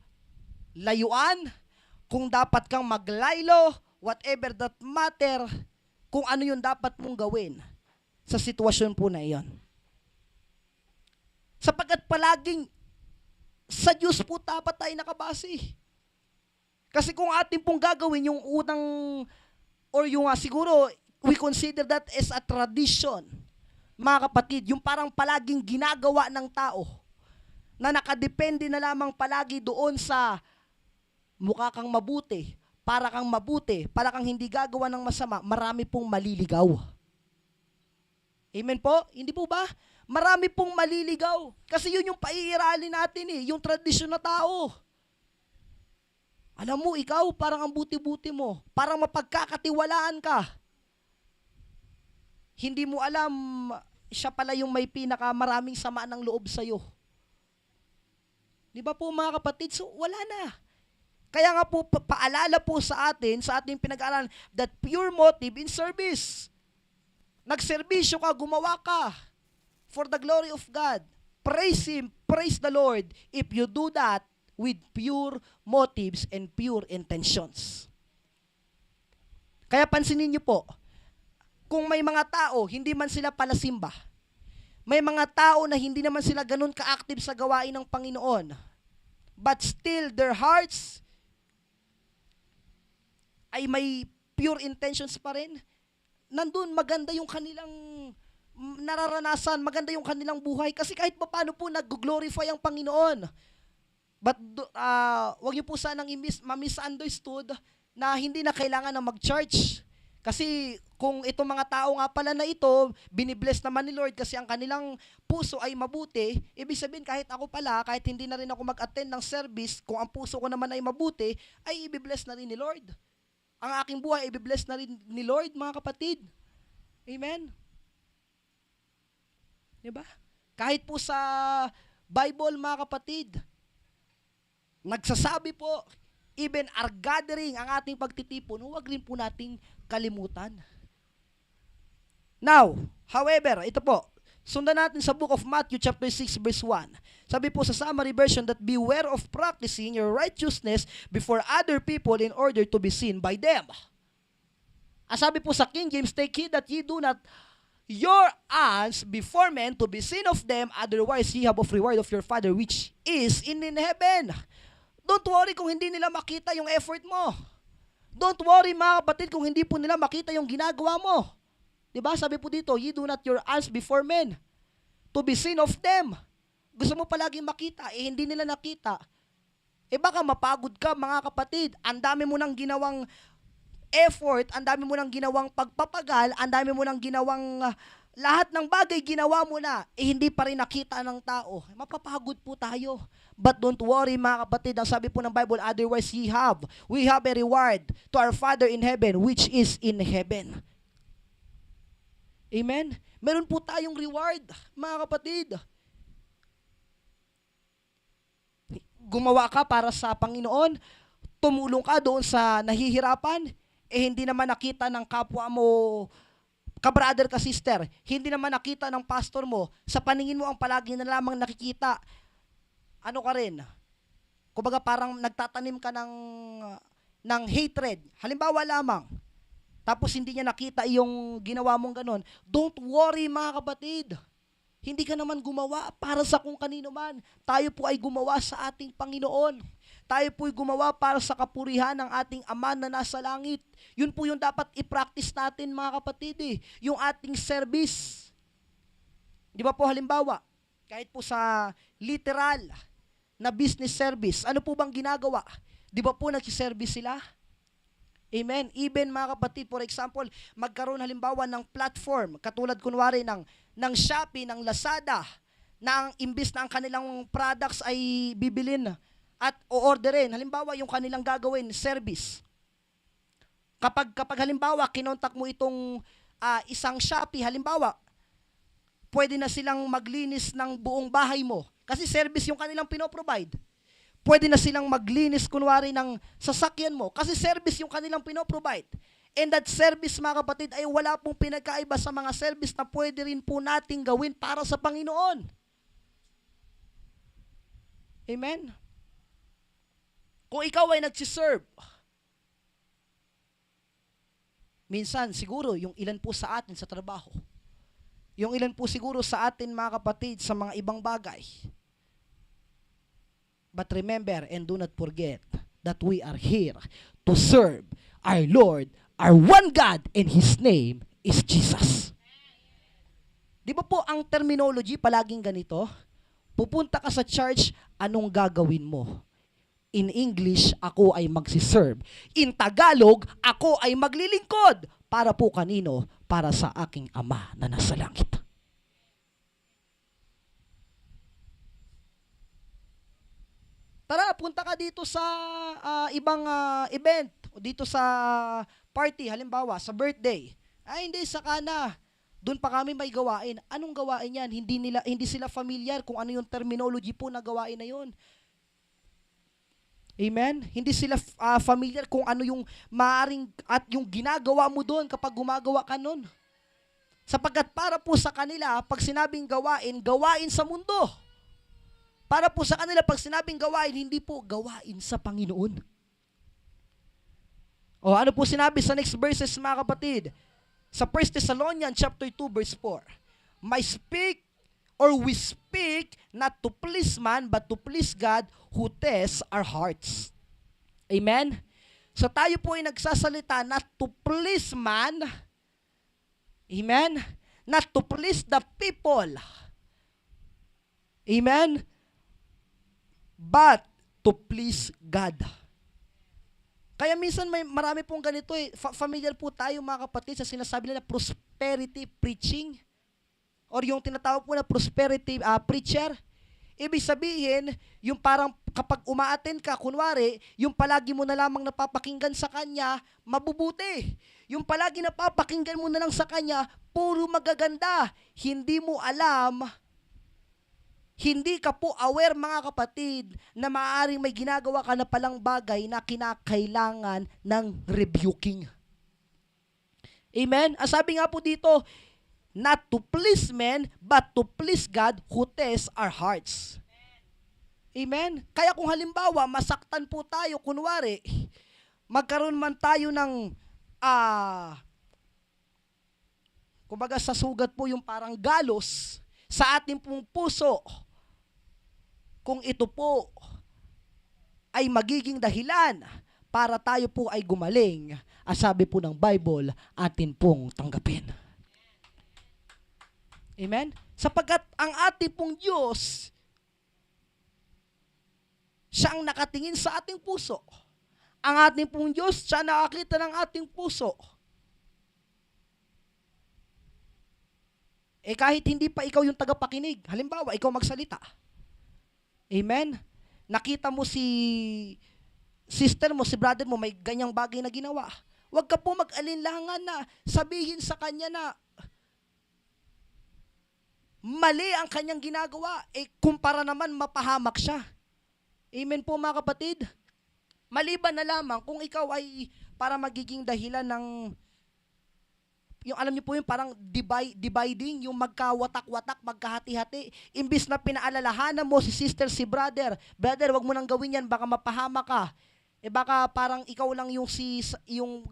layuan, kung dapat kang maglaylo, whatever that matter, kung ano yung dapat mong gawin sa sitwasyon po na iyon. Sapagkat palaging sa Diyos po dapat tayo nakabase. Kasi kung atin pong gagawin yung unang, or yung siguro, we consider that as a tradition, mga kapatid, yung parang palaging ginagawa ng tao, na nakadepende na lamang palagi doon sa mukha kang mabuti, para kang hindi gagawa ng masama, marami pong maliligaw. Amen po? Hindi po ba? Marami pong maliligaw. Kasi yun yung paiiralin natin yung tradisyon na tao. Alam mo, ikaw, parang ang buti-buti mo. Parang mapagkakatiwalaan ka. Hindi mo alam, siya pala yung may pinakamaraming sama ng loob sa'yo. Di ba po mga kapatid? So, wala na. Kaya nga po, paalala po sa atin, sa ating pinag-aaralan, that pure motive in service. Nagserbisyo ka, gumawa ka for the glory of God. Praise Him, praise the Lord if you do that with pure motives and pure intentions. Kaya pansinin niyo po, kung may mga tao, hindi man sila palasimba, may mga tao na hindi naman sila ganun ka-active sa gawain ng Panginoon, but still their hearts ay may pure intentions pa rin, nandun maganda yung kanilang nararanasan, maganda yung kanilang buhay, kasi kahit pa paano po nag-glorify ang Panginoon. But wag niyo po sanang ma-misunderstood na hindi na kailangan na mag-church. Kasi kung itong mga tao nga pala na ito, binibless naman ni Lord kasi ang kanilang puso ay mabuti, ibig sabihin kahit ako pala, kahit hindi na rin ako mag-attend ng service, kung ang puso ko naman ay mabuti, ay ibibless na rin ni Lord. Ang aking buhay, ibibless na rin ni Lord, mga kapatid. Amen? Diba? Kahit po sa Bible, mga kapatid, nagsasabi po, even our gathering, ang ating pagtitipon, huwag rin po nating kalimutan. Now, however, ito po, sundan natin sa book of Matthew chapter 6 verse 1. Sabi po sa summary version that beware of practicing your righteousness before other people in order to be seen by them. Sabi po sa King James, take heed that ye do not your alms before men to be seen of them, otherwise ye have of reward of your Father which is in heaven. Don't worry kung hindi nila makita yung effort mo. Don't worry mga kapatid kung hindi po nila makita yung ginagawa mo. Diba? Sabi po dito, ye do not your alms before men to be seen of them. Gusto mo palaging makita, hindi nila nakita. Baka mapagod ka mga kapatid. Ang dami mo nang ginawang effort, ang dami mo nang ginawang pagpapagal, ang dami mo nang ginawang lahat ng bagay ginawa mo na, hindi pa rin nakita ng tao. Mapapagod po tayo. But don't worry mga kapatid, ang sabi po ng Bible, otherwise we have a reward to our Father in heaven, which is in heaven. Amen? Meron po tayong reward, mga kapatid. Gumawa ka para sa Panginoon, tumulong ka doon sa nahihirapan, hindi naman nakita ng kapwa mo, ka-brother, ka-sister, hindi naman nakita ng pastor mo, sa paningin mo ang palagi na lamang nakikita, ano ka rin? Kumbaga parang nagtatanim ka ng hatred. Halimbawa lamang, tapos hindi niya nakita yung ginawa mong ganon. Don't worry mga kapatid. Hindi ka naman gumawa para sa kung kanino man. Tayo po ay gumawa sa ating Panginoon. Tayo po ay gumawa para sa kapurihan ng ating Ama na nasa langit. Yun po yung dapat i-practice natin mga kapatid yung ating service. Di ba po halimbawa, kahit po sa literal na business service, ano po bang ginagawa? Di ba po nagsiservice sila? Amen. Even mga kapatid, for example, magkaroon halimbawa ng platform, katulad kunwari ng Shopee, ng Lazada, na imbis na ang kanilang products ay bibilin at o-orderin, halimbawa yung kanilang gagawin, service. Kapag halimbawa, kinontak mo itong isang Shopee, halimbawa, pwede na silang maglinis ng buong bahay mo. Kasi service yung kanilang pinoprovide. Pwede na silang maglinis kunwari ng sasakyan mo kasi service yung kanilang pinoprovide. And that service, mga kapatid, ay wala pong pinagkaiba sa mga service na pwede rin po nating gawin para sa Panginoon. Amen? Kung ikaw ay nagsiserve, minsan, siguro, yung ilan po sa atin sa trabaho, yung ilan po siguro sa atin, mga kapatid, sa mga ibang bagay. But remember and do not forget that we are here to serve our Lord, our one God, and His name is Jesus. Di ba po ang terminology palaging ganito? Pupunta ka sa church, anong gagawin mo? In English, ako ay magsiserve. In Tagalog, ako ay maglilingkod. Para po kanino? Para sa aking Ama na nasa langit. Tara, punta ka dito sa ibang event o dito sa party, halimbawa, sa birthday. Ay, hindi, saka na. Doon pa kami may gawain. Anong gawain yan? Hindi sila familiar kung ano yung terminology po na gawain na yun. Amen? Hindi sila familiar kung ano yung maaring at yung ginagawa mo doon kapag gumagawa ka nun. Sapagkat para po sa kanila, pag sinabing gawain, gawain sa mundo. Para po sa kanila, pag sinabing gawain, hindi po gawain sa Panginoon. O ano po sinabi sa next verses, mga kapatid? Sa 1 Thessalonians chapter 2 verse 4. We speak not to please man, but to please God who tests our hearts. Amen? So tayo po ay nagsasalita not to please man. Amen? Not to please the people. Amen? But to please God. Kaya minsan marami pong ganito eh. Familiar po tayo, mga kapatid, sa sinasabi nila prosperity preaching or yung tinatawag po na prosperity preacher. Ibig sabihin, yung parang kapag umaattend ka, kunwari, yung palagi mo na lamang napapakinggan sa kanya, mabubuti. Yung palagi napapakinggan mo na lang sa kanya, puro magaganda. Hindi mo alam, hindi ka po aware, mga kapatid, na maaaring may ginagawa ka na palang bagay na kinakailangan ng rebuking. Amen? Ang sabi nga po dito, not to please men, but to please God who tests our hearts. Amen? Kaya kung halimbawa, masaktan po tayo, kunwari, magkaroon man tayo ng, kumbaga sa sugat po yung parang galos sa ating pong puso, kung ito po ay magiging dahilan para tayo po ay gumaling, sabi po ng Bible, atin pong tanggapin. Amen? Sapagkat ang ating pong Diyos, siya ang nakatingin sa ating puso. Ang ating pong Diyos, siya nakakita ng ating puso. Kahit hindi pa ikaw yung tagapakinig, halimbawa, ikaw magsalita. Amen? Nakita mo si sister mo, si brother mo, may ganyang bagay na ginawa. Huwag ka po mag-alinlangan na sabihin sa kanya na mali ang kanyang ginagawa, kumpara naman mapahamak siya. Amen po, mga kapatid? Maliban na lamang kung ikaw ay para magiging dahilan ng, yung alam niyo po yung parang dividing, yung magkawatak-watak, magkahati-hati. Imbis na pinaalalahanan mo si sister, si brother, wag mo nang gawin yan, baka mapahamak ka. Baka parang ikaw lang yung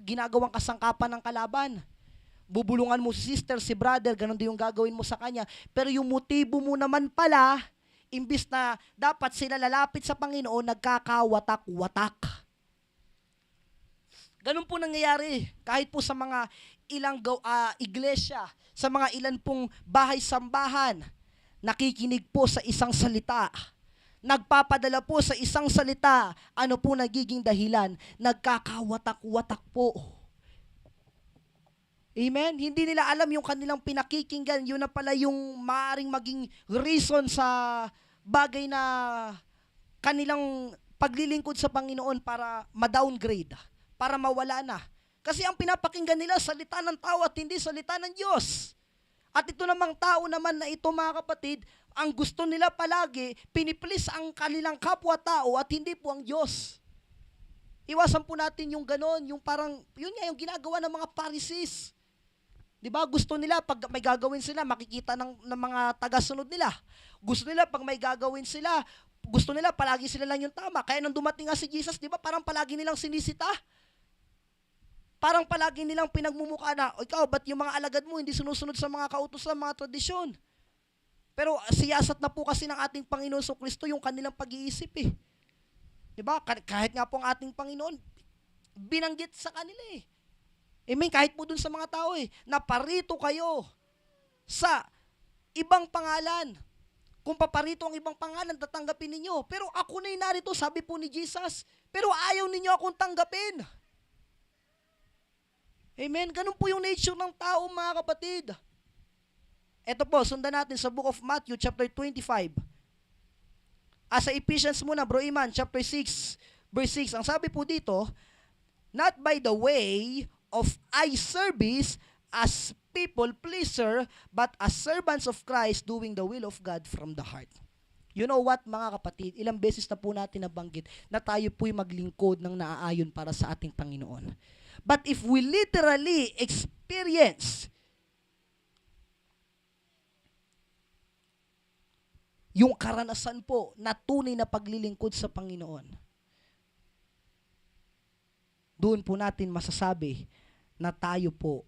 ginagawang kasangkapan ng kalaban. Bubulungan mo si sister, si brother, ganun din yung gagawin mo sa kanya. Pero yung motibo mo naman pala, imbis na dapat sila lalapit sa Panginoon, nagkakawatak-watak. Ganun po nangyayari kahit po sa mga ilang iglesia, sa mga ilan pong bahay-sambahan, nakikinig po sa isang salita. Nagpapadala po sa isang salita, ano po nagiging dahilan? Nagkakawatak-watak po. Amen? Hindi nila alam yung kanilang pinakikinggan, yun na pala yung maaaring maging reason sa bagay na kanilang paglilingkod sa Panginoon para ma-downgrade, para mawala na. Kasi ang pinapakinggan nila, salita ng tao at hindi salita ng Diyos. At ito namang tao naman na ito, mga kapatid, ang gusto nila palagi, piniplis ang kanilang kapwa-tao at hindi po ang Diyos. Iwasan po natin yung ganon, yung parang, yun nga yung ginagawa ng mga Pharisees. Di ba? Gusto nila, pag may gagawin sila, makikita ng mga tagasunod nila. Gusto nila, pag may gagawin sila, gusto nila, palagi sila lang yung tama. Kaya nung dumating nga si Jesus, di ba, parang palagi nilang sinisita. Parang palagi nilang pinagmumukha na, ikaw, ba't yung mga alagad mo hindi sinusunod sa mga kautusan, mga tradisyon? Pero siyasat na po kasi ng ating Panginoon sa Kristo yung kanilang pag-iisip eh. Diba? Kahit nga po ang ating Panginoon, binanggit sa kanila eh. Amen? Kahit po dun sa mga tao eh, naparito kayo sa ibang pangalan. Kung paparito ang ibang pangalan, tatanggapin ninyo. Pero ako na'y narito, sabi po ni Jesus. Pero ayaw ninyo akong tanggapin. Amen? Ganun po yung nature ng tao, mga kapatid. Ito po, sundan natin sa book of Matthew, chapter 25. Sa Ephesians muna, bro Iman, chapter 6, verse 6. Ang sabi po dito, not by the way of eye service as people pleaser, but as servants of Christ doing the will of God from the heart. You know what, mga kapatid, ilang beses na po natin nabanggit na tayo po'y maglingkod ng naaayon para sa ating Panginoon. But if we literally experience yung karanasan po na tunay na paglilingkod sa Panginoon, doon po natin masasabi na tayo po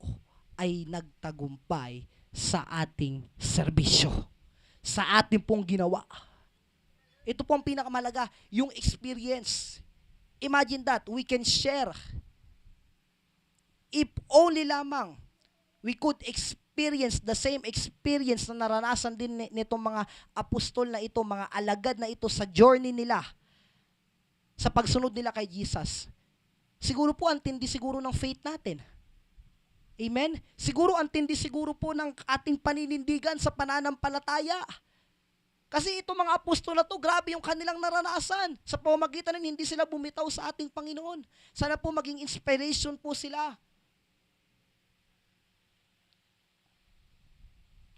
ay nagtagumpay sa ating serbisyo, sa ating pong ginawa. Ito po ang pinakamalaga, yung experience. Imagine that, we can share. If only lamang we could experience the same experience na naranasan din nitong mga apostol na ito, mga alagad na ito sa journey nila, sa pagsunod nila kay Jesus. Siguro po, ang tindi siguro ng faith natin. Amen? Siguro, ang tindi siguro po ng ating paninindigan sa pananampalataya. Kasi itong mga apostol na to, grabe yung kanilang naranasan. Sa pamamagitan ng hindi sila bumitaw sa ating Panginoon. Sana po maging inspiration po sila.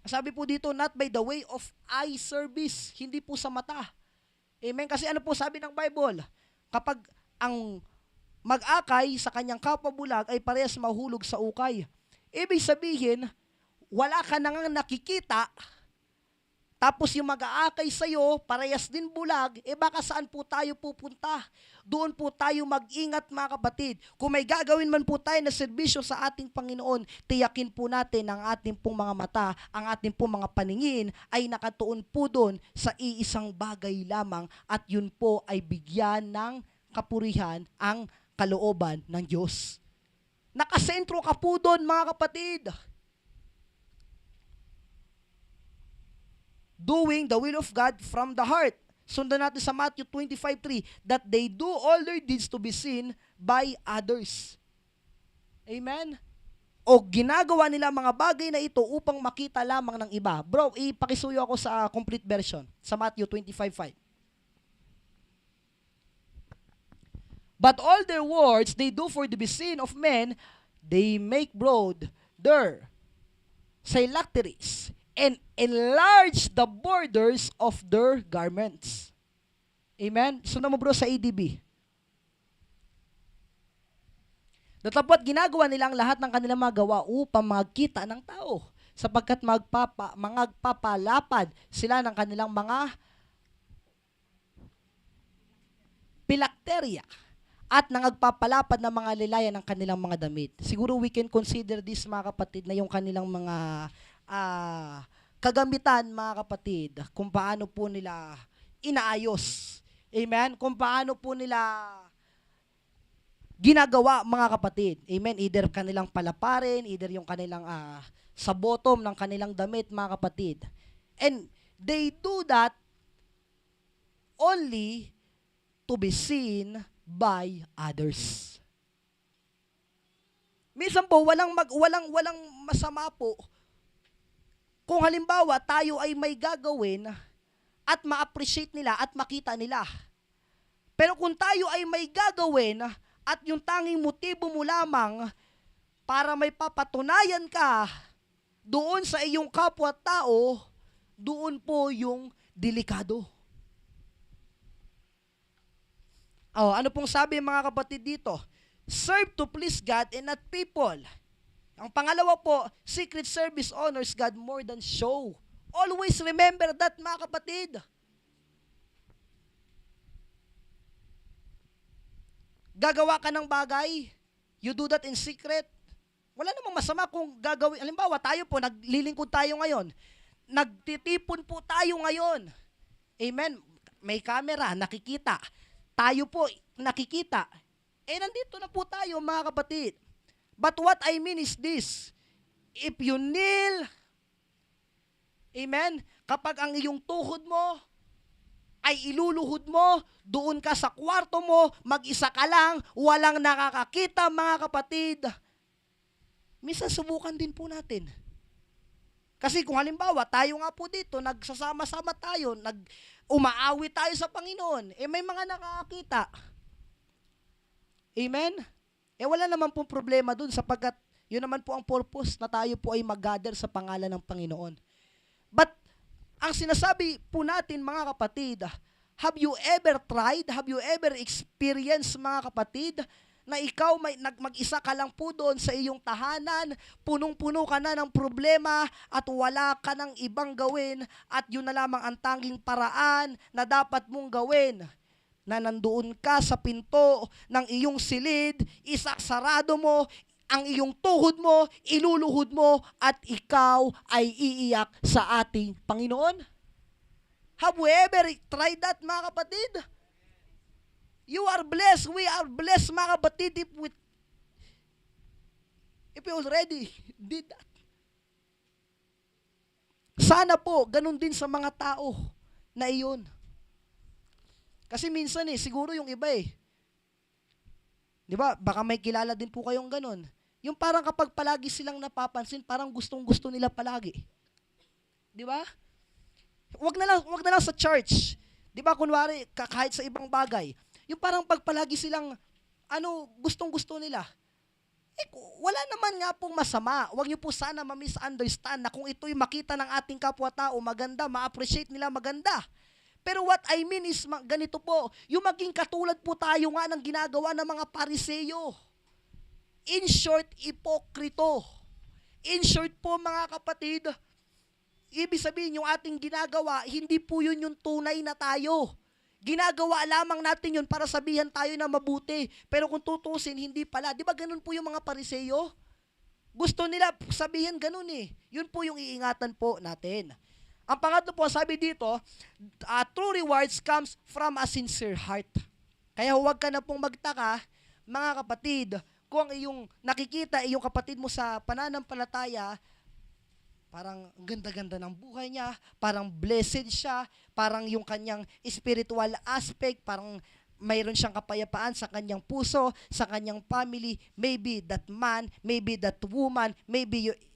Sabi po dito, not by the way of eye service, hindi po sa mata. Amen? Kasi ano po sabi ng Bible? Kapag ang mag-akay sa kanyang kapabulag ay parehas mahulog sa ukay. Ibig sabihin, wala ka nang nakikita, tapos yung mag-aakay sa'yo, parehas din bulag, baka saan po tayo pupunta? Doon po tayo mag-ingat, mga kapatid. Kung may gagawin man po tayo na serbisyo sa ating Panginoon, tiyakin po natin ang ating pong mga mata, ang ating pong mga paningin ay nakatuon po doon sa iisang bagay lamang at yun po ay bigyan ng kapurihan ang kalooban ng Diyos. Nakasentro ka po doon, mga kapatid. Doing the will of God from the heart. Sundan natin sa Matthew 25:3, that they do all their deeds to be seen by others. Amen? O ginagawa nila mga bagay na ito upang makita lamang ng iba. Bro, ipakisuyo ako sa complete version, sa Matthew 25:5. But all their words they do for to be seen of men, they make broad their phylacteries and enlarge the borders of their garments. Amen? Sundan mo bro sa ADB. Datapot ginagawa nilang lahat ng kanilang magawa upang magkita ng tao, sapagkat magpapalapad sila ng kanilang mga pilakterya at nangagpapalapad ng mga lilayan ng kanilang mga damit. Siguro we can consider this, mga kapatid, na yung kanilang mga kagamitan, mga kapatid, kung paano po nila inaayos. Amen? Kung paano po nila ginagawa, mga kapatid. Amen? Either kanilang palaparin, either yung kanilang sa bottom ng kanilang damit, mga kapatid. And they do that only to be seen by others. Minsan po, walang masama po kung halimbawa tayo ay may gagawin at ma-appreciate nila at makita nila. Pero kung tayo ay may gagawin at yung tanging motibo mo lamang para may papatunayan ka doon sa iyong kapwa-tao, doon po yung delikado. Oh, ano pong sabi mga kapatid dito? Serve to please God and not people. Ang pangalawa po, secret service honors God more than show. Always remember that mga kapatid. Gagawa ka ng bagay, you do that in secret. Wala namang masama kung gagawin. Halimbawa, tayo po, naglilingkod tayo ngayon. Nagtitipon po tayo ngayon. Amen. May camera, nakikita. Tayo po, nakikita. Nandito na po tayo, mga kapatid. But what I mean is this. If you kneel, amen, kapag ang iyong tuhod mo ay iluluhod mo, doon ka sa kwarto mo, mag-isa ka lang, walang nakakakita, mga kapatid. Minsan subukan din po natin. Kasi kung halimbawa, tayo nga po dito, nagsasama-sama tayo, umaawi tayo sa Panginoon, may mga nakakakita. Amen? Wala naman pong problema dun sapagkat yun naman po ang purpose na tayo po ay mag-gather sa pangalan ng Panginoon. But, ang sinasabi po natin mga kapatid, have you ever tried, have you ever experienced mga kapatid, na ikaw mag-isa ka lang po doon sa iyong tahanan, punong-puno ka na ng problema at wala ka ng ibang gawin at yun na lamang ang tanging paraan na dapat mong gawin, na nandoon ka sa pinto ng iyong silid, isasarado mo ang iyong tuhod mo, iluluhod mo, at ikaw ay iiyak sa ating Panginoon? Have we ever tried that, mga kapatid? You are blessed, we are blessed, mga kapatid, if we already did that. Sana po, ganun din sa mga tao na iyon. Kasi minsan siguro yung iba di ba, baka may kilala din po kayong ganun. Yung parang kapag palagi silang napapansin, parang gustong-gusto nila palagi. Di ba? Wag na lang sa church. Di ba, kunwari, kahit sa ibang bagay. Yung parang pag palagi silang, gustong-gusto nila. Wala naman nga pong masama. Wag niyo po sana ma-misunderstand na kung ito'y makita ng ating kapwa-tao, maganda, ma-appreciate nila, maganda. Pero what I mean is, ganito po, yung maging katulad po tayo nga ng ginagawa ng mga Pariseyo. In short, ipokrito. In short po, mga kapatid, ibig sabihin yung ating ginagawa, hindi po yun yung tunay na tayo. Ginagawa lamang natin yun para sabihan tayo na mabuti. Pero kung tutusin, hindi pala. Di ba ganun po yung mga Pariseyo? Gusto nila sabihin ganun Yun po yung iingatan po natin. Ang pangatlo po, sabi dito, true rewards comes from a sincere heart. Kaya huwag ka na pong magtaka, mga kapatid, kung iyong nakikita iyong kapatid mo sa pananampalataya, parang ganda-ganda ng buhay niya, parang blessed siya, parang yung kanyang spiritual aspect, parang mayroon siyang kapayapaan sa kanyang puso, sa kanyang family. Maybe that man, maybe that woman,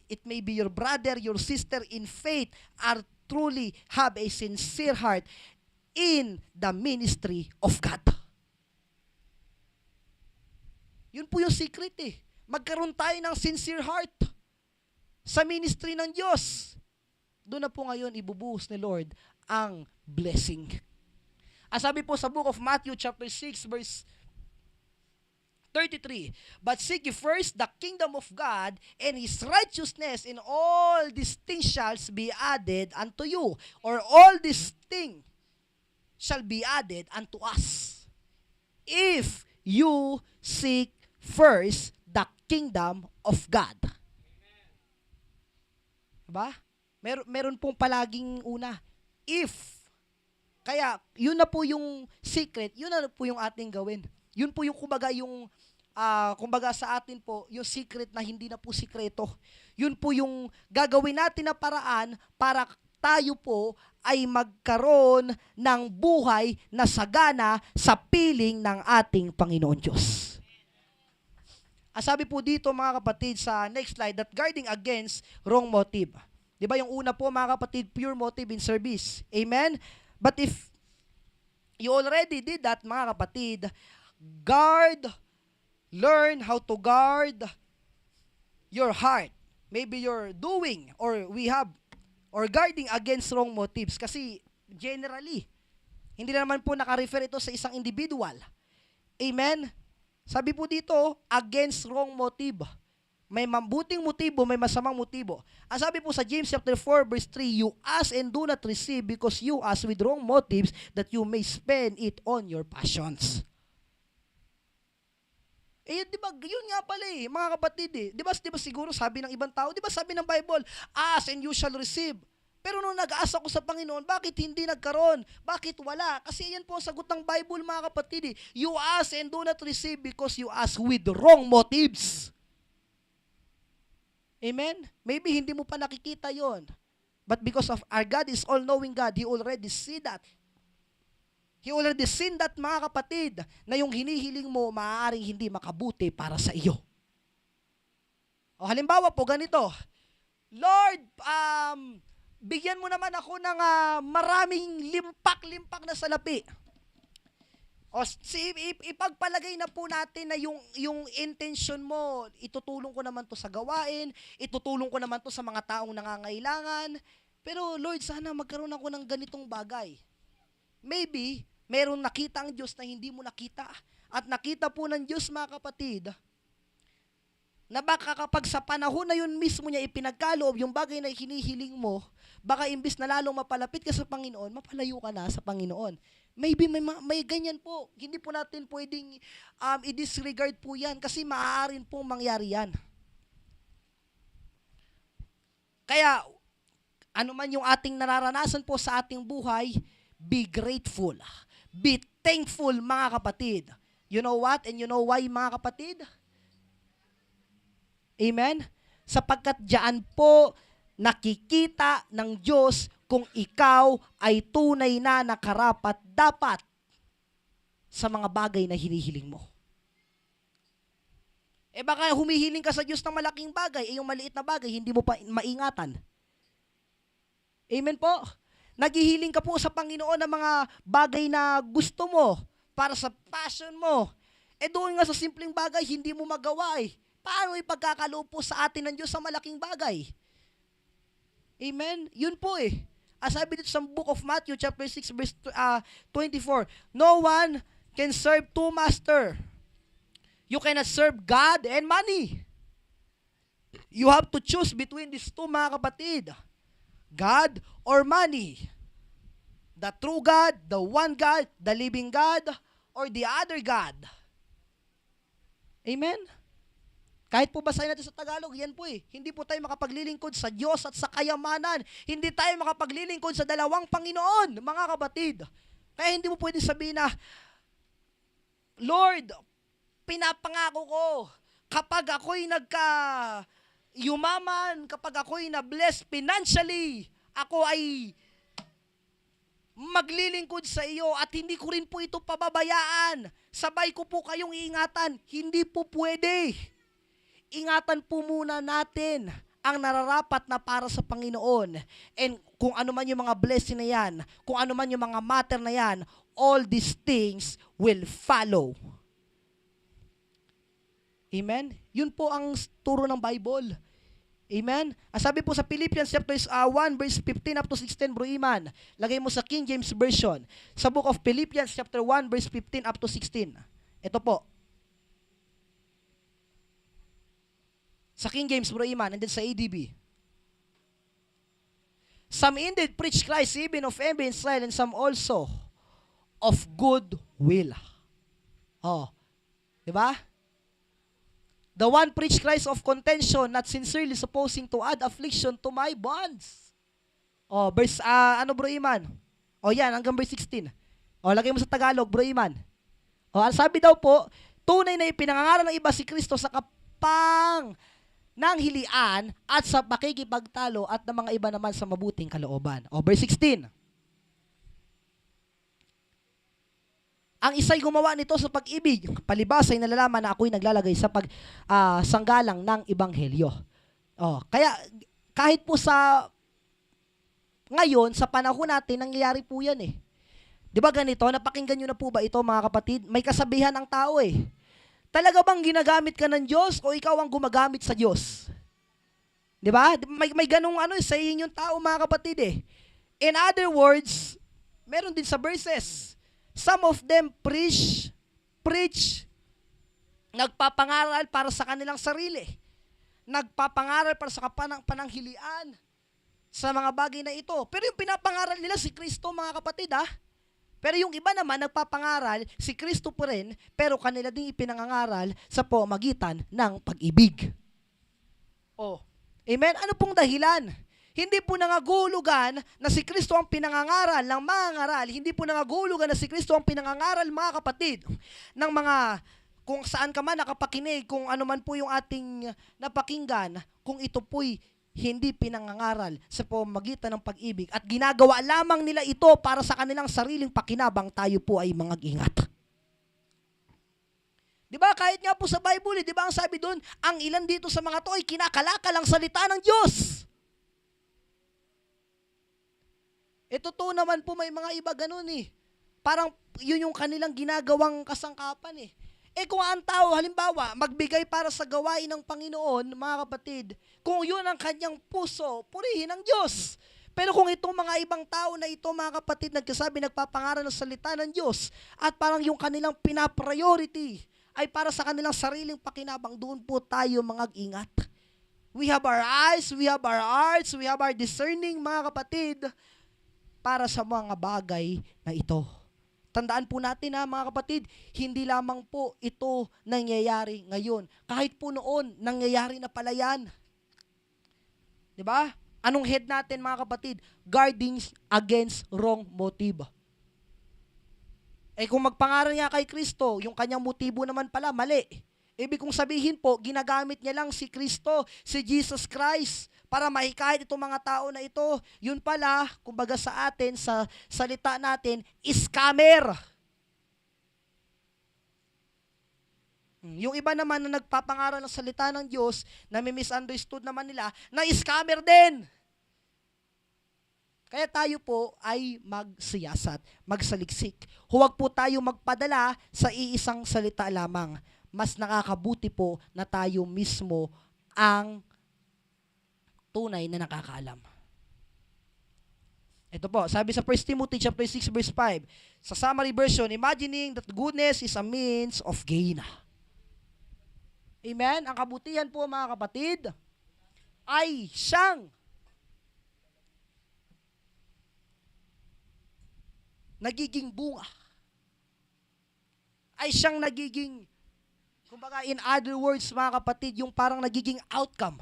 it may be your brother, your sister in faith, are truly have a sincere heart in the ministry of God. Yun po yung secret Magkaroon tayo ng sincere heart sa ministry ng Diyos. Doon na po ngayon ibubuhos ni Lord ang blessing. Sabi po sa book of Matthew chapter 6 verse 33, but seek ye first the kingdom of God and His righteousness, and all these things shall be added unto you, or all these things shall be added unto us. If you seek first the kingdom of God. Diba? Meron pong palaging una. If. Kaya, yun na po yung secret, yun na po yung ating gawin. Yun po yung kumbaga sa atin po, yung secret na hindi na po sikreto. Yun po yung gagawin natin na paraan para tayo po ay magkaroon ng buhay na sagana sa piling ng ating Panginoon Diyos. Sabi po dito mga kapatid sa next slide, that guarding against wrong motive. Di ba yung una po mga kapatid, pure motive in service. Amen? But if you already did that mga kapatid, learn how to guard your heart. Maybe you're doing or guarding against wrong motives. Kasi generally, hindi na naman po naka-refer ito sa isang individual. Amen? Sabi po dito, against wrong motive. May mabuting motibo, may masamang motibo. Ang sabi po sa James chapter 4 verse 3, you ask and do not receive because you ask with wrong motives that you may spend it on your passions. Eh, di ba, yun nga pala mga kapatid Di ba siguro sabi ng ibang tao, di ba sabi ng Bible, ask and you shall receive. Pero nung nag-ask ako sa Panginoon, bakit hindi nagkaroon? Bakit wala? Kasi yan po ang sagot ng Bible, mga kapatid You ask and do not receive because you ask with wrong motives. Amen? Maybe hindi mo pa nakikita yon. But because of our God is all-knowing God, He already see that. He already seen that, mga kapatid, na yung hinihiling mo, maaaring hindi makabuti para sa iyo. O halimbawa po, ganito, Lord, bigyan mo naman ako ng maraming limpak-limpak na salapi. O ipagpalagay na po natin na yung intention mo, itutulong ko naman to sa gawain, itutulong ko naman to sa mga taong nangangailangan. Pero Lord, sana magkaroon ako ng ganitong bagay. Maybe, meron nakita ang Diyos na hindi mo nakita. At nakita po ng Diyos, mga kapatid, na baka kapag sa panahon na yun mismo niya ipinagkaloob yung bagay na hinihiling mo, baka imbis na lalong mapalapit ka sa Panginoon, mapalayo ka na sa Panginoon. Maybe may ganyan po. Hindi po natin pwedeng i-disregard po yan kasi maaaring pong mangyari yan. Kaya, ano man yung ating nararanasan po sa ating buhay, be grateful. Be thankful, mga kapatid. You know what? And you know why, mga kapatid? Amen? Sapagkat diyan po nakikita ng Diyos kung ikaw ay tunay na nakarapat-dapat sa mga bagay na hinihiling mo. Eh baka humihiling ka sa Diyos ng malaking bagay, yung maliit na bagay, hindi mo pa maingatan. Amen po? Naghihiling ka po sa Panginoon ng mga bagay na gusto mo, para sa passion mo. Eh doon nga sa simpleng bagay, hindi mo magawa Paano ipagkakaloob po sa atin ng Diyos sa malaking bagay? Amen? Yun po As sabi dito sa book of Matthew, chapter 6, verse 24, no one can serve two masters. You cannot serve God and money. You have to choose between these two, mga kapatid. God or money. The true God, the one God, the living God, or the other God. Amen? Kahit po basahin natin sa Tagalog, yan po Hindi po tayo makapaglilingkod sa Diyos at sa kayamanan. Hindi tayo makapaglilingkod sa dalawang Panginoon, mga kapatid. Kaya hindi mo pwedeng sabihin na, Lord, pinapangako ko, kapag ako'y yumaman, kapag ako'y na-bless financially, ako ay maglilingkod sa iyo at hindi ko rin po ito pababayaan. Sabay ko po kayong iingatan. Hindi po pwede. Ingatan po muna natin ang nararapat na para sa Panginoon. And kung ano man yung mga blessing na yan, kung ano man yung mga matter na yan, all these things will follow. Amen? Yun po ang turo ng Bible. Amen? Ang sabi po sa Philippians chapter 1 verse 15 up to 16, Bro Iman, lagay mo sa King James Version. Sa book of Philippians chapter 1 verse 15 up to 16. Ito po. Sa King James, Bro Iman, and then sa ADB. Some indeed preach Christ even of envy and strife, and some also of good will. Di ba? The one preach Christ of contention, not sincerely supposing to add affliction to my bonds. Verse, Bro Iman? Yan, hanggang verse 16. Lagay mo sa Tagalog, Bro Iman. Sabi daw po, tunay na ipinangangaral ng iba si Kristo sa kapang ng hilian at sa pakikipagtalo at ng mga iba naman sa mabuting kalooban. Verse 16. Ang isa'y gumawa nito sa pag-ibig, palibas ay nalalaman na ako'y naglalagay sa sanggalang ng Ebanghelyo. Kaya kahit po sa ngayon, sa panahon natin, nangyayari po yan Di ba ganito? Napakinggan nyo na po ba ito, mga kapatid? May kasabihan ang tao Talaga bang ginagamit ka ng Diyos o ikaw ang gumagamit sa Diyos? Di ba? May ganung saying yung tao, mga kapatid In other words, meron din sa verses. Some of them preach nagpe-preach, nagpapangaral para sa kanilang sarili, nagpapangaral para sa pananghilian, sa mga bagay na ito. Pero yung pinapangaral nila si Kristo, mga kapatid, Pero yung iba naman, nagpapangaral, si Kristo po rin, pero kanila din ipinangangaral sa pamamagitan ng pag-ibig. Amen? Ano pong dahilan? Hindi po nangagulugan na si Kristo ang pinangangaral ng mga ngaral. Hindi po nangagulugan na si Kristo ang pinangangaral, mga kapatid, ng mga kung saan ka man nakapakinig, kung ano man po yung ating napakinggan, kung ito po'y hindi pinangangaral sa pamamagitan ng pag-ibig at ginagawa lamang nila ito para sa kanilang sariling pakinabang, tayo po ay mag-ingat. Di ba, kahit nga po sa Bible, di ba ang sabi doon, ang ilan dito sa mga to ay kinakalakal ang salita ng Diyos. Totoo naman po, may mga iba ganun Parang yun yung kanilang ginagawang kasangkapan kung ang tao, halimbawa, magbigay para sa gawain ng Panginoon, mga kapatid, kung yun ang kanyang puso, purihin ang Diyos. Pero kung itong mga ibang tao na ito, mga kapatid, nagkasabi, nagpapangaral ng salita ng Diyos, at parang yung kanilang pinapriority ay para sa kanilang sariling pakinabang, doon po tayo mag-ingat. We have our eyes, we have our hearts, we have our discerning, mga kapatid, para sa mga bagay na ito. Tandaan po natin mga kapatid, hindi lamang po ito nangyayari ngayon. Kahit po noon, nangyayari na pala yan. Diba? Anong head natin, mga kapatid? Guarding against wrong motive. Kung magpangaral nga kay Kristo, yung kanyang motibo naman pala, mali. Ibig kong sabihin po, ginagamit niya lang si Kristo, si Jesus Christ, para mahikayat itong mga tao na ito. Yun pala, kumbaga sa atin, sa salita natin, scammer. Yung iba naman na nagpapangaral ng salita ng Diyos, na may misunderstood naman nila, na scammer din. Kaya tayo po ay magsiyasat, magsaliksik. Huwag po tayo magpadala sa iisang salita lamang. Mas nakakabuti po na tayo mismo ang tunay na nakakaalam. Ito po, sabi sa 1 Timothy chapter 6 verse 5, sa summary version, imagining that goodness is a means of gain. Amen? Ang kabutihan po, mga kapatid, ay siyang nagiging bunga. Ay siyang nagiging, kumbaga in other words, mga kapatid, yung parang nagiging outcome.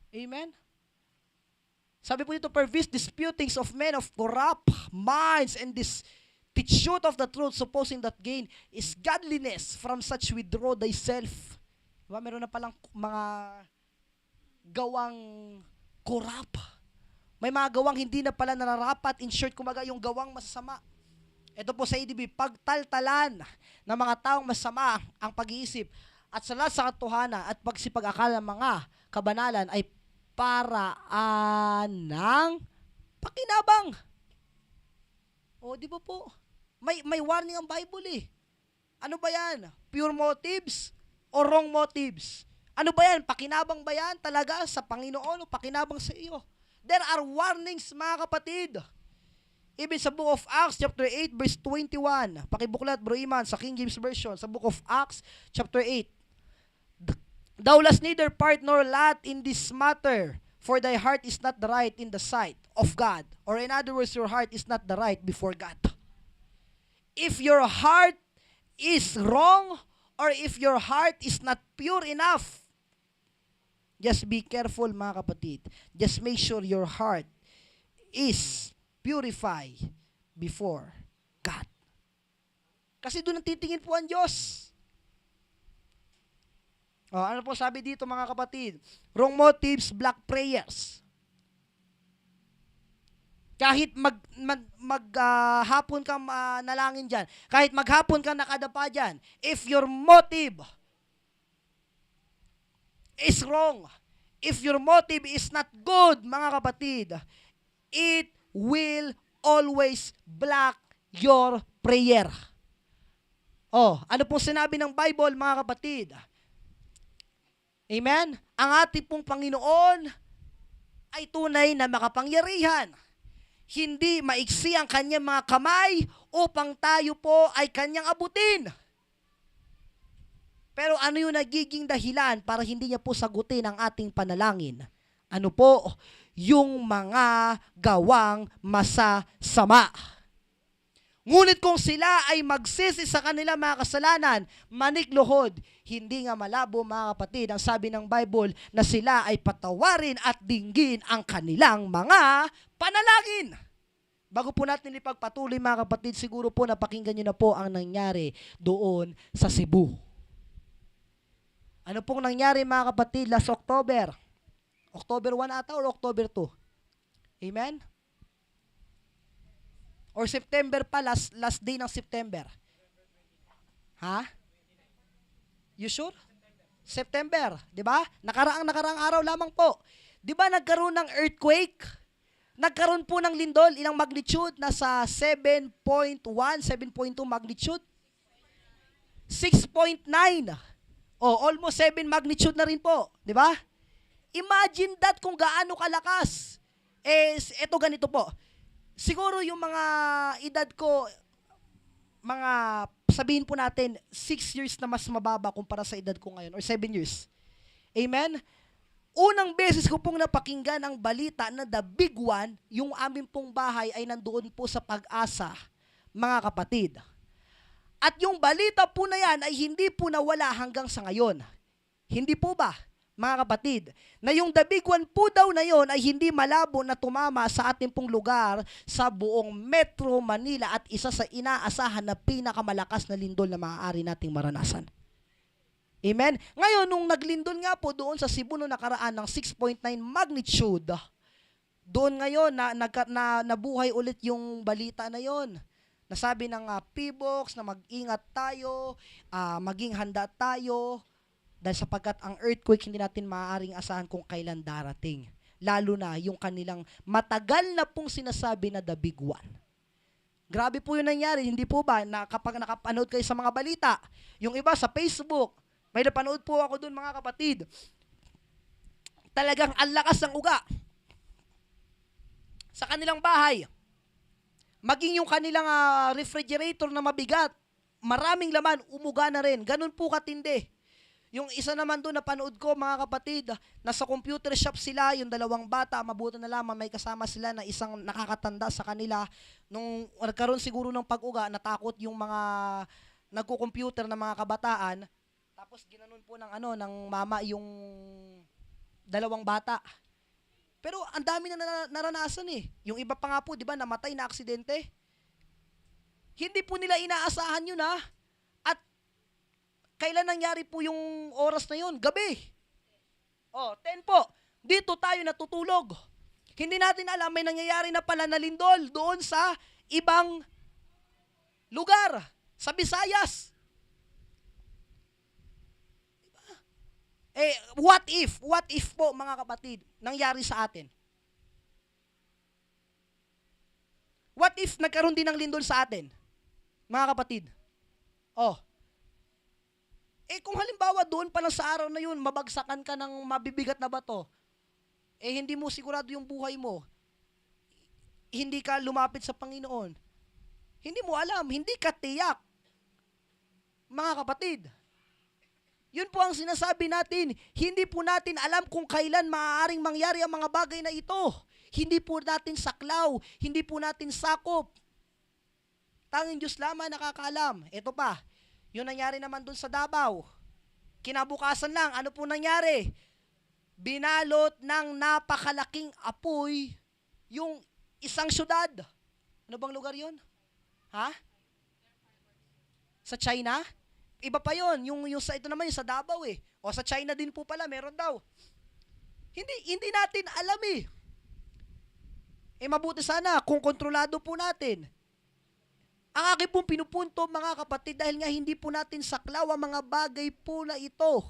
Amen? Sabi po dito, perverse disputings of men of corrupt minds and this teachute of the truth, supposing that gain is godliness, from such withdraw thyself. Diba? Meron na palang mga gawang corrupt. May mga gawang hindi na pala nararapat. In short, kumaga yung gawang masama. Ito po sa EDB, pagtaltalan ng mga taong masama ang pag-iisip at sa lahat sa katotohanan at pagsipag-akala ng mga kabanalan ay paraan ng pakinabang. Di ba po? May warning ang Bible Ano ba yan? Pure motives o wrong motives? Ano ba yan? Pakinabang ba yan talaga sa Panginoon o pakinabang sa iyo? There are warnings, mga kapatid. Even sa Book of Acts, chapter 8, verse 21. Pakibuklat, Bro Iman, sa King James Version, sa Book of Acts, chapter 8. Thou hast neither part nor lot in this matter, for thy heart is not the right in the sight of God. Or in other words, your heart is not the right before God. If your heart is wrong, or if your heart is not pure enough, just be careful, mga kapatid. Just make sure your heart is purified before God. Kasi doon ang titingin po ang Diyos. Ano po sabi dito, mga kapatid? Wrong motives, black prayers. Kahit maghapon ka nalangin dyan, kahit maghapon ka nakadapa dyan, if your motive is wrong, if your motive is not good, mga kapatid, it will always block your prayer. Ano pong sinabi ng Bible, mga kapatid? Amen? Ang ating pong Panginoon ay tunay na makapangyarihan. hindi maiksi ang kanyang mga kamay upang tayo po ay kanyang abutin. Pero ano yung nagiging dahilan para hindi niya po sagutin ang ating panalangin? Ano po? Yung mga gawang masasama. Ngunit kung sila ay magsisi sa kanilang mga kasalanan, manikluhod, hindi nga malabo mga kapatid, ang sabi ng Bible na sila ay patawarin at dinggin ang kanilang mga panalangin. Bago po natin ipagpatuloy mga kapatid, siguro po napakinggan nyo na po ang nangyari doon sa Cebu. Ano pong nangyari mga kapatid last October? October 1 ata or October 2? Amen? Or September pa, last day ng September. Ha? You sure? September, di ba? Nakaraang araw lamang po. Di ba nagkaroon ng earthquake? Nagkaroon po ng lindol, ilang magnitude? Nasa 7.1, 7.2 magnitude? 6.9. Oh, almost 7 magnitude na rin po, di ba? Imagine that kung gaano kalakas. Eto ganito po. Siguro yung mga edad ko, mga sabihin po natin, 6 years na mas mababa kumpara sa edad ko ngayon, or 7 years. Amen? Unang beses ko pong napakinggan ang balita na the big one, yung amin pong bahay ay nandoon po sa Pag-asa, mga kapatid. At yung balita po na yan ay hindi po nawala hanggang sa ngayon. Hindi po ba? Mga kapatid, na yung the big one po daw na yon ay hindi malabo na tumama sa ating pong lugar sa buong Metro Manila at isa sa inaasahan na pinakamalakas na lindol na maaari nating maranasan. Amen? Ngayon, nung naglindol nga po doon sa Cebu noong nakaraan ng 6.9 magnitude, doon ngayon nabuhay ulit yung balita na yon. Nasabi ng PBOX na mag-ingat tayo, maging handa tayo, dahil sapagkat ang earthquake hindi natin maaaring asahan kung kailan darating. Lalo na yung kanilang matagal na pong sinasabi na the big one. Grabe po yung nangyari, hindi po ba? Na kapag nakapanood kayo sa mga balita, yung iba sa Facebook, may napanood po ako dun mga kapatid. Talagang ang lakas ng uga sa kanilang bahay. Maging yung kanilang refrigerator na mabigat, maraming laman, umuga na rin. Ganun po katindi. Yung isa naman doon na panood ko, mga kapatid, nasa computer shop sila, yung dalawang bata, mabuti na lamang may kasama sila na isang nakakatanda sa kanila. Nung nagkaroon siguro ng pag-uga, natakot yung mga nagko-computer na mga kabataan, tapos ginanon po ng ng mama yung dalawang bata. Pero ang dami na naranasan eh. Yung iba pa nga po, di ba, namatay na aksidente. Hindi po nila inaasahan yun At kailan nangyari po yung oras na yun? Gabi. 10 po. Dito tayo natutulog. Hindi natin alam, may nangyayari na pala na lindol doon sa ibang lugar. Sa Visayas. What if po mga kapatid, nangyari sa atin? What if nagkaroon din ng lindol sa atin? Mga kapatid. Kung halimbawa doon pa lang sa araw na yun, mabagsakan ka ng mabibigat na bato, hindi mo sigurado yung buhay mo. Hindi ka lumapit sa Panginoon. Hindi mo alam, hindi ka tiyak. Mga kapatid, yun po ang sinasabi natin, hindi po natin alam kung kailan maaaring mangyari ang mga bagay na ito. Hindi po natin saklaw, hindi po natin sakop. Tanging Diyos lamang nakakaalam. Ito pa, yung nangyari naman dun sa Davao. Kinabukasan lang, ano po nangyari? Binalot ng napakalaking apoy yung isang syudad. Ano bang lugar yun? Sa China? Iba pa yun. Yung sa ito naman, yung sa Davao O sa China din po pala, meron daw. Hindi natin alam mabuti sana kung kontrolado po natin. Ang aking pong pinupunto mga kapatid, dahil nga hindi po natin saklaw ang mga bagay po na ito,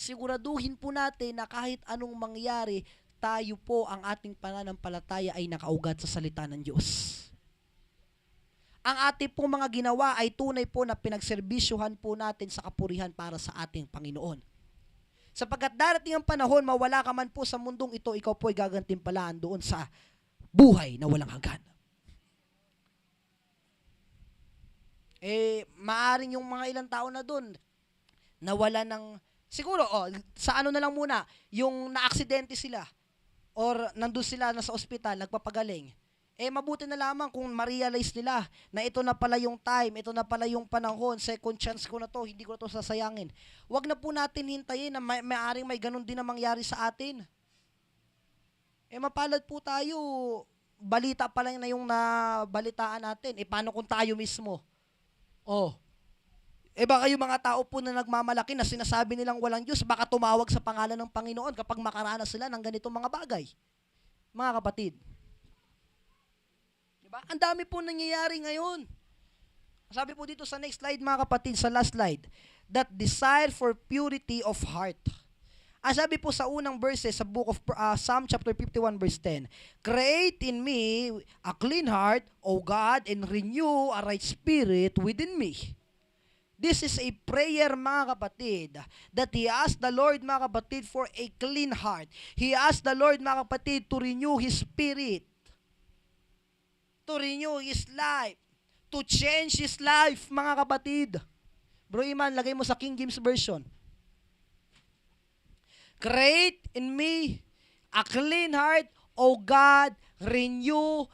siguraduhin po natin na kahit anong mangyari, tayo po ang ating pananampalataya ay nakaugat sa salita ng Diyos. Ang ating pong mga ginawa ay tunay po na pinagserbisyuhan po natin sa kapurihan para sa ating Panginoon. Sapagkat darating ang panahon, mawala ka man po sa mundong ito, ikaw po ay gagantimpalaan doon sa buhay na walang hanggan. Maaring yung mga ilang tao na doon, nawala ng, siguro, sa ano na lang muna, yung naaksidente sila, or nandun sila na sa ospital, nagpapagaling, mabuti na lamang kung ma-realize nila na ito na pala yung time, ito na pala yung panahon, second chance ko na to, hindi ko na to sasayangin. Huwag na po natin hintayin na maaring may ganun din na mangyari sa atin. Mapalad po tayo, balita pa lang na yung nabalitaan natin. Paano kung tayo mismo? Baka yung mga tao po na nagmamalaki na sinasabi nilang walang Diyos, baka tumawag sa pangalan ng Panginoon kapag makaranas sila ng ganitong mga bagay. Mga kapatid. Diba? Ang dami po nangyayari ngayon. Sabi po dito sa next slide, mga kapatid, sa last slide, that desire for purity of heart. Ang sabi po sa unang verses sa book of Psalm chapter 51 verse 10, create in me a clean heart, O God, and renew a right spirit within me. This is a prayer, mga kapatid, that he asked the Lord, mga kapatid, for a clean heart. He asked the Lord, mga kapatid, to renew his spirit, to renew his life, to change his life, mga kapatid. Bro Iman, lagay mo sa King James Version. Create in me a clean heart, O God, renew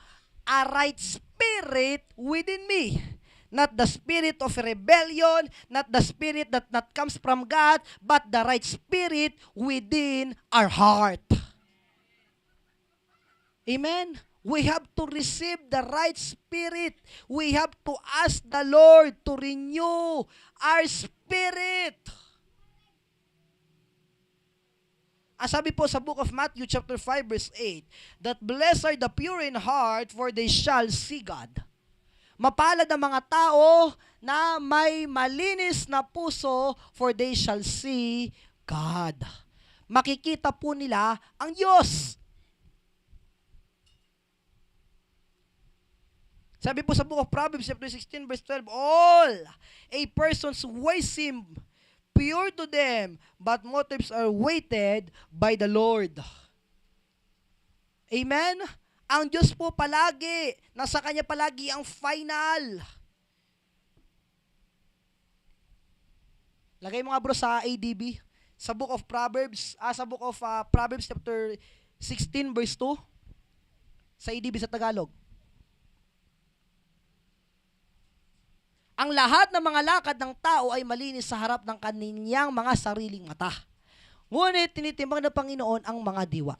a right spirit within me. Not the spirit of rebellion, not the spirit that not comes from God, but the right spirit within our heart. Amen? We have to receive the right spirit. We have to ask the Lord to renew our spirit. Ang sabi po sa book of Matthew chapter 5 verse 8, that blessed are the pure in heart, for they shall see God. Mapalad ang mga tao na may malinis na puso, for they shall see God. Makikita po nila ang Diyos. Sabi po sa book of Proverbs chapter 16 verse 12, all a person's ways seem pure to them, but motives are weighted by the Lord. Amen? Ang Diyos po palagi, nasa Kanya palagi ang final. Lagay mo nga bro sa ADB, sa book of Proverbs, sa book of Proverbs chapter 16 verse 2, sa ADB sa Tagalog. Ang lahat ng mga lakad ng tao ay malinis sa harap ng kaninyang mga sariling mata. Ngunit tinitimbang ng Panginoon ang mga diwa.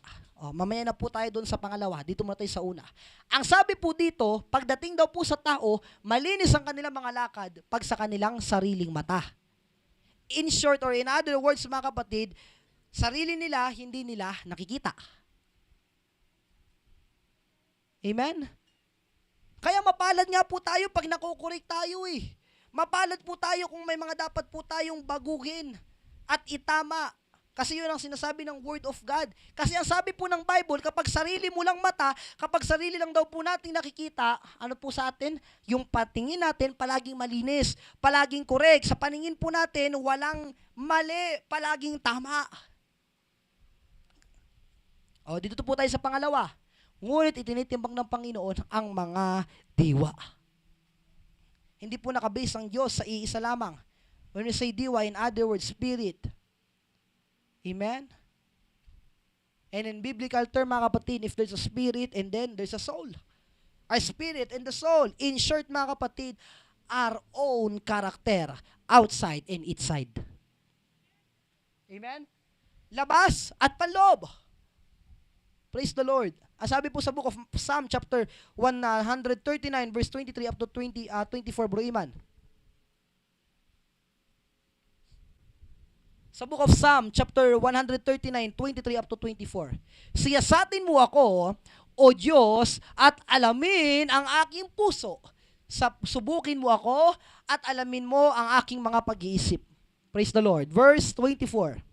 Mamaya na po tayo doon sa pangalawa. Dito muna tayo sa una. Ang sabi po dito, pagdating daw po sa tao, malinis ang kanilang mga lakad pag sa kanilang sariling mata. In short, or in other words, mga kapatid, sarili nila, hindi nila nakikita. Amen? Kaya mapalad nga po tayo pag nakukorek tayo eh. Mapalad po tayo kung may mga dapat po tayong baguhin at itama. Kasi yun ang sinasabi ng Word of God. Kasi ang sabi po ng Bible, kapag sarili mo lang mata, kapag sarili lang daw po natin nakikita, ano po sa atin? Yung patingin natin palaging malinis, palaging correct. Sa paningin po natin, walang mali, palaging tama. Dito po tayo sa pangalawa. Ngunit itinitimbang ng Panginoon ang mga diwa. Hindi po nakabase ang Diyos sa iisa lamang. When we say diwa, in other words, spirit. Amen? And in biblical term, mga kapatid, if there's a spirit and then there's a soul. A spirit and the soul. In short, mga kapatid, our own character, outside and inside. Amen? Labas at panloob. Praise the Lord. Ang sabi po sa book of Psalm chapter 139 verse 23 up to 24, bro Iman. Sa book of Psalm chapter 139, 23 up to 24. Siyasatin mo ako, O Diyos, at alamin ang aking puso. Subukin mo ako at alamin mo ang aking mga pag-iisip. Praise the Lord. Verse 24.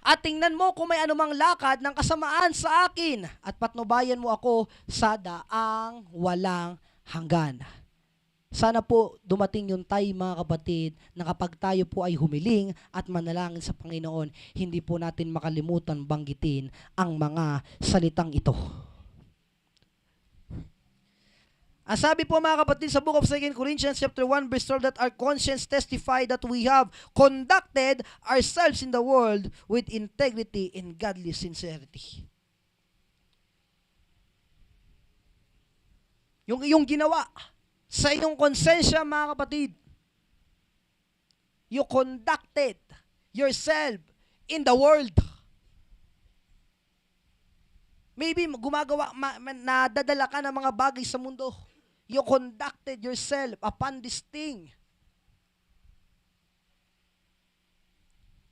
At tingnan mo kung may anumang lakad ng kasamaan sa akin at patnubayan mo ako sa daang walang hanggan. Sana po dumating yung time, mga kapatid, na kapag tayo po ay humiling at manalangin sa Panginoon, hindi po natin makalimutan banggitin ang mga salitang ito. Ang sabi po, mga kapatid, sa book of 2 Corinthians chapter 1 verse 12, that our conscience testify that we have conducted ourselves in the world with integrity and godly sincerity. Yung ginawa sa iyong konsensya, mga kapatid, you conducted yourself in the world. Maybe nadadala ka ng mga bagay sa mundo. You conducted yourself upon this thing.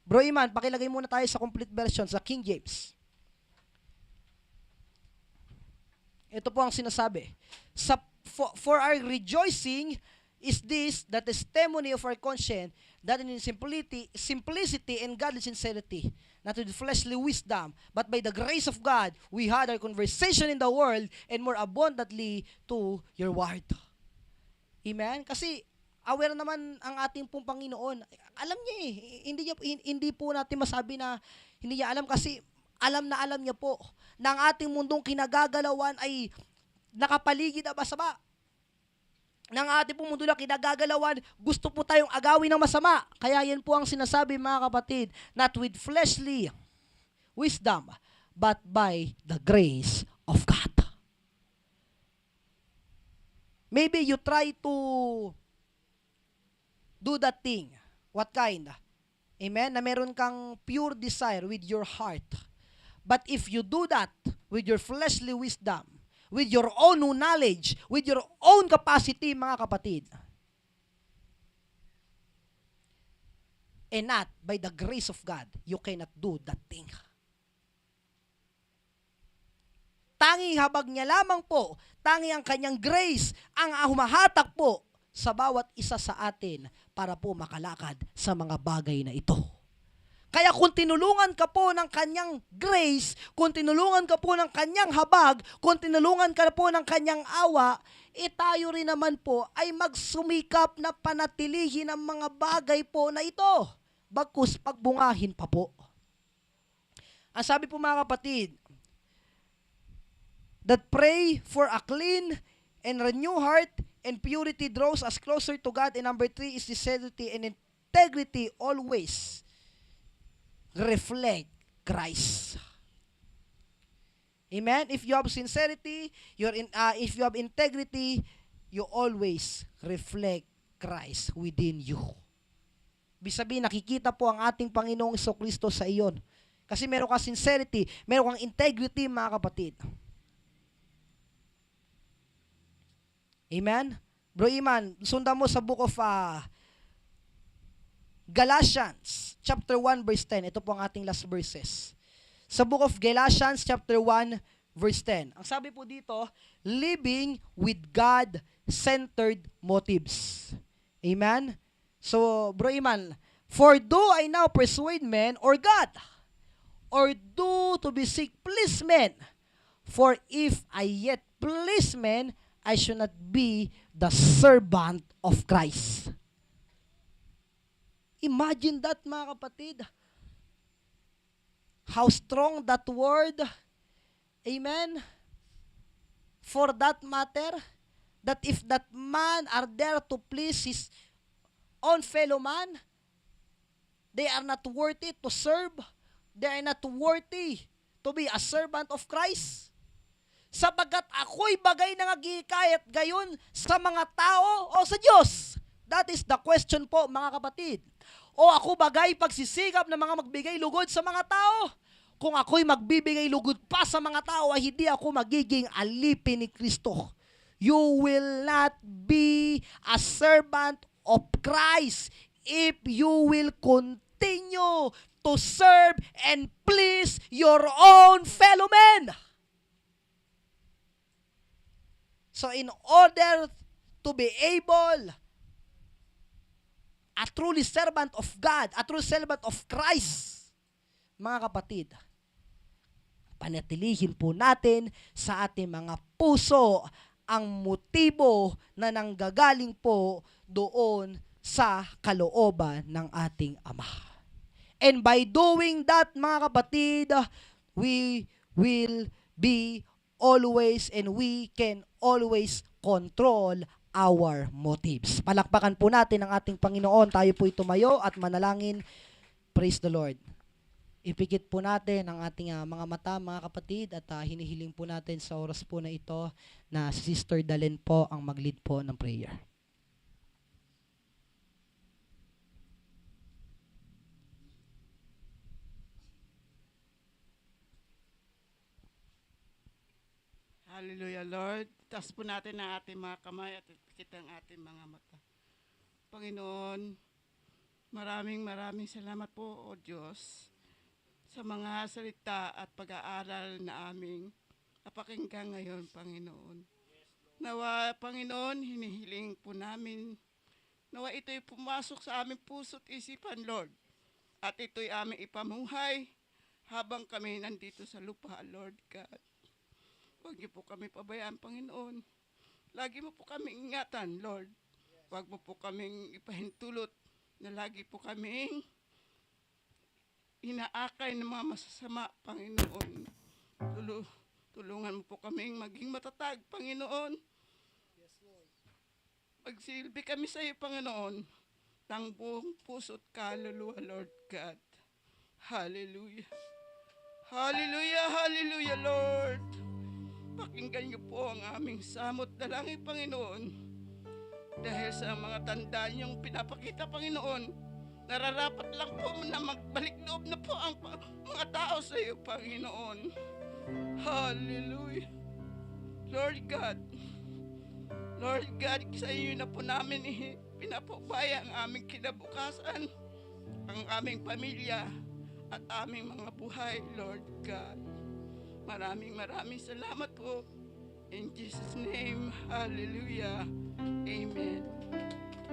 Bro Iman, pakilagay muna tayo sa complete version, sa King James. Ito po ang sinasabi. For our rejoicing is this, the testimony of our conscience, that in simplicity and godly sincerity, not with fleshly wisdom, but by the grace of God, we had our conversation in the world, and more abundantly to your word. Amen? Kasi aware naman ang ating pong Panginoon. Alam niya eh. Hindi po natin masabi na hindi niya alam, kasi alam na alam niya po na ang ating mundong kinagagalawan ay nakapaligid na masama. Ng ating pong mundo na kinagagalawan, gusto po tayong agawin ng masama. Kaya yan po ang sinasabi, mga kapatid, not with fleshly wisdom, but by the grace of God. Maybe you try to do that thing. What kind? Amen? Na meron kang pure desire with your heart. But if you do that with your fleshly wisdom, with your own knowledge, with your own capacity, mga kapatid, and not by the grace of God, you cannot do that thing. Tanging habag niya lamang po, tanging ang kanyang grace ang humahatak po sa bawat isa sa atin para po makalakad sa mga bagay na ito. Kaya kung tinulungan ka po ng kanyang grace, kung tinulungan ka po ng kanyang habag, kung tinulungan ka po ng kanyang awa, tayo rin naman po ay magsumikap na panatilihin ang mga bagay po na ito, bagkus pagbungahin pa po. Ang sabi po, mga kapatid, that pray for a clean and renewed heart and purity draws us closer to God. And number 3 is sincerity and integrity always reflect Christ. Amen? If you have sincerity, if you have integrity, you always reflect Christ within you. Ibig sabihin, nakikita po ang ating Panginoong Jesucristo sa iyon. Kasi meron kang sincerity, meron kang integrity, mga kapatid. Amen? Bro Iman, sundan mo sa book of Galatians, chapter 1, verse 10. Ito po ang ating last verses. Sa book of Galatians, chapter 1, verse 10. Ang sabi po dito, living with God-centered motives. Amen? So, Bro Iman, for do I now persuade men or God? Or do to be seek please men? For if I yet please men, I should not be the servant of Christ. Imagine that, mga kapatid. How strong that word. Amen. For that matter, that if that man are there to please his own fellow man, they are not worthy to serve. They are not worthy to be a servant of Christ. Sapagkat ako'y bagay na nagikayat gayon sa mga tao o sa Diyos? That is the question po, mga kapatid. O ako bagay pagsisikap ng mga magbigay lugod sa mga tao? Kung ako'y magbibigay lugod pa sa mga tao, ay hindi ako magiging alipin ni Kristo. You will not be a servant of Christ if you will continue to serve and please your own fellow men. So in order to be able a truly servant of God, a true servant of Christ, mga kapatid, panatilihin po natin sa ating mga puso ang motibo na nanggagaling po doon sa kalooban ng ating Ama. And by doing that, mga kapatid, we will be always and we can always control our motives. Palakpakan po natin ang ating Panginoon. Tayo po tumayo at manalangin. Praise the Lord. Ipikit po natin ang ating mga mata, mga kapatid, at hinihiling po natin sa oras po na ito na si Sister Dalen po ang mag-lead po ng prayer. Hallelujah, Lord. Taas po natin ang ating mga kamay at ipikit ang ating mga mata. Panginoon, maraming salamat po, O Diyos, sa mga salita at pag-aaral na aming napakinggan ngayon, Panginoon. Nawa, Panginoon, hinihiling po namin, nawa ito'y pumasok sa aming puso't isipan, Lord. At ito'y aming ipamuhay habang kami nandito sa lupa, Lord God. Huwag niyo po kami pabayaan, Panginoon. Lagi mo po kami ingatan, Lord. Huwag mo po kaming ipahintulot na lagi po kaming inaakay ng mga masasama, Panginoon. Tulungan mo po kaming maging matatag, Panginoon. Magsilbi kami sa iyo, Panginoon, ng buong puso't kaluluwa, Lord God. Hallelujah. Hallelujah, hallelujah, Lord. Pakinggan niyo po ang aming samot dalangin, Panginoon. Dahil sa mga tanda niyong pinapakita, Panginoon, nararapat lang po na magbalik loob na po ang mga tao sa iyo, Panginoon. Hallelujah. Lord God, sa iyo na po namin pinapubaya ang aming kinabukasan, ang aming pamilya, at aming mga buhay, Lord God. Maraming salamat po. In Jesus' name, hallelujah. Amen.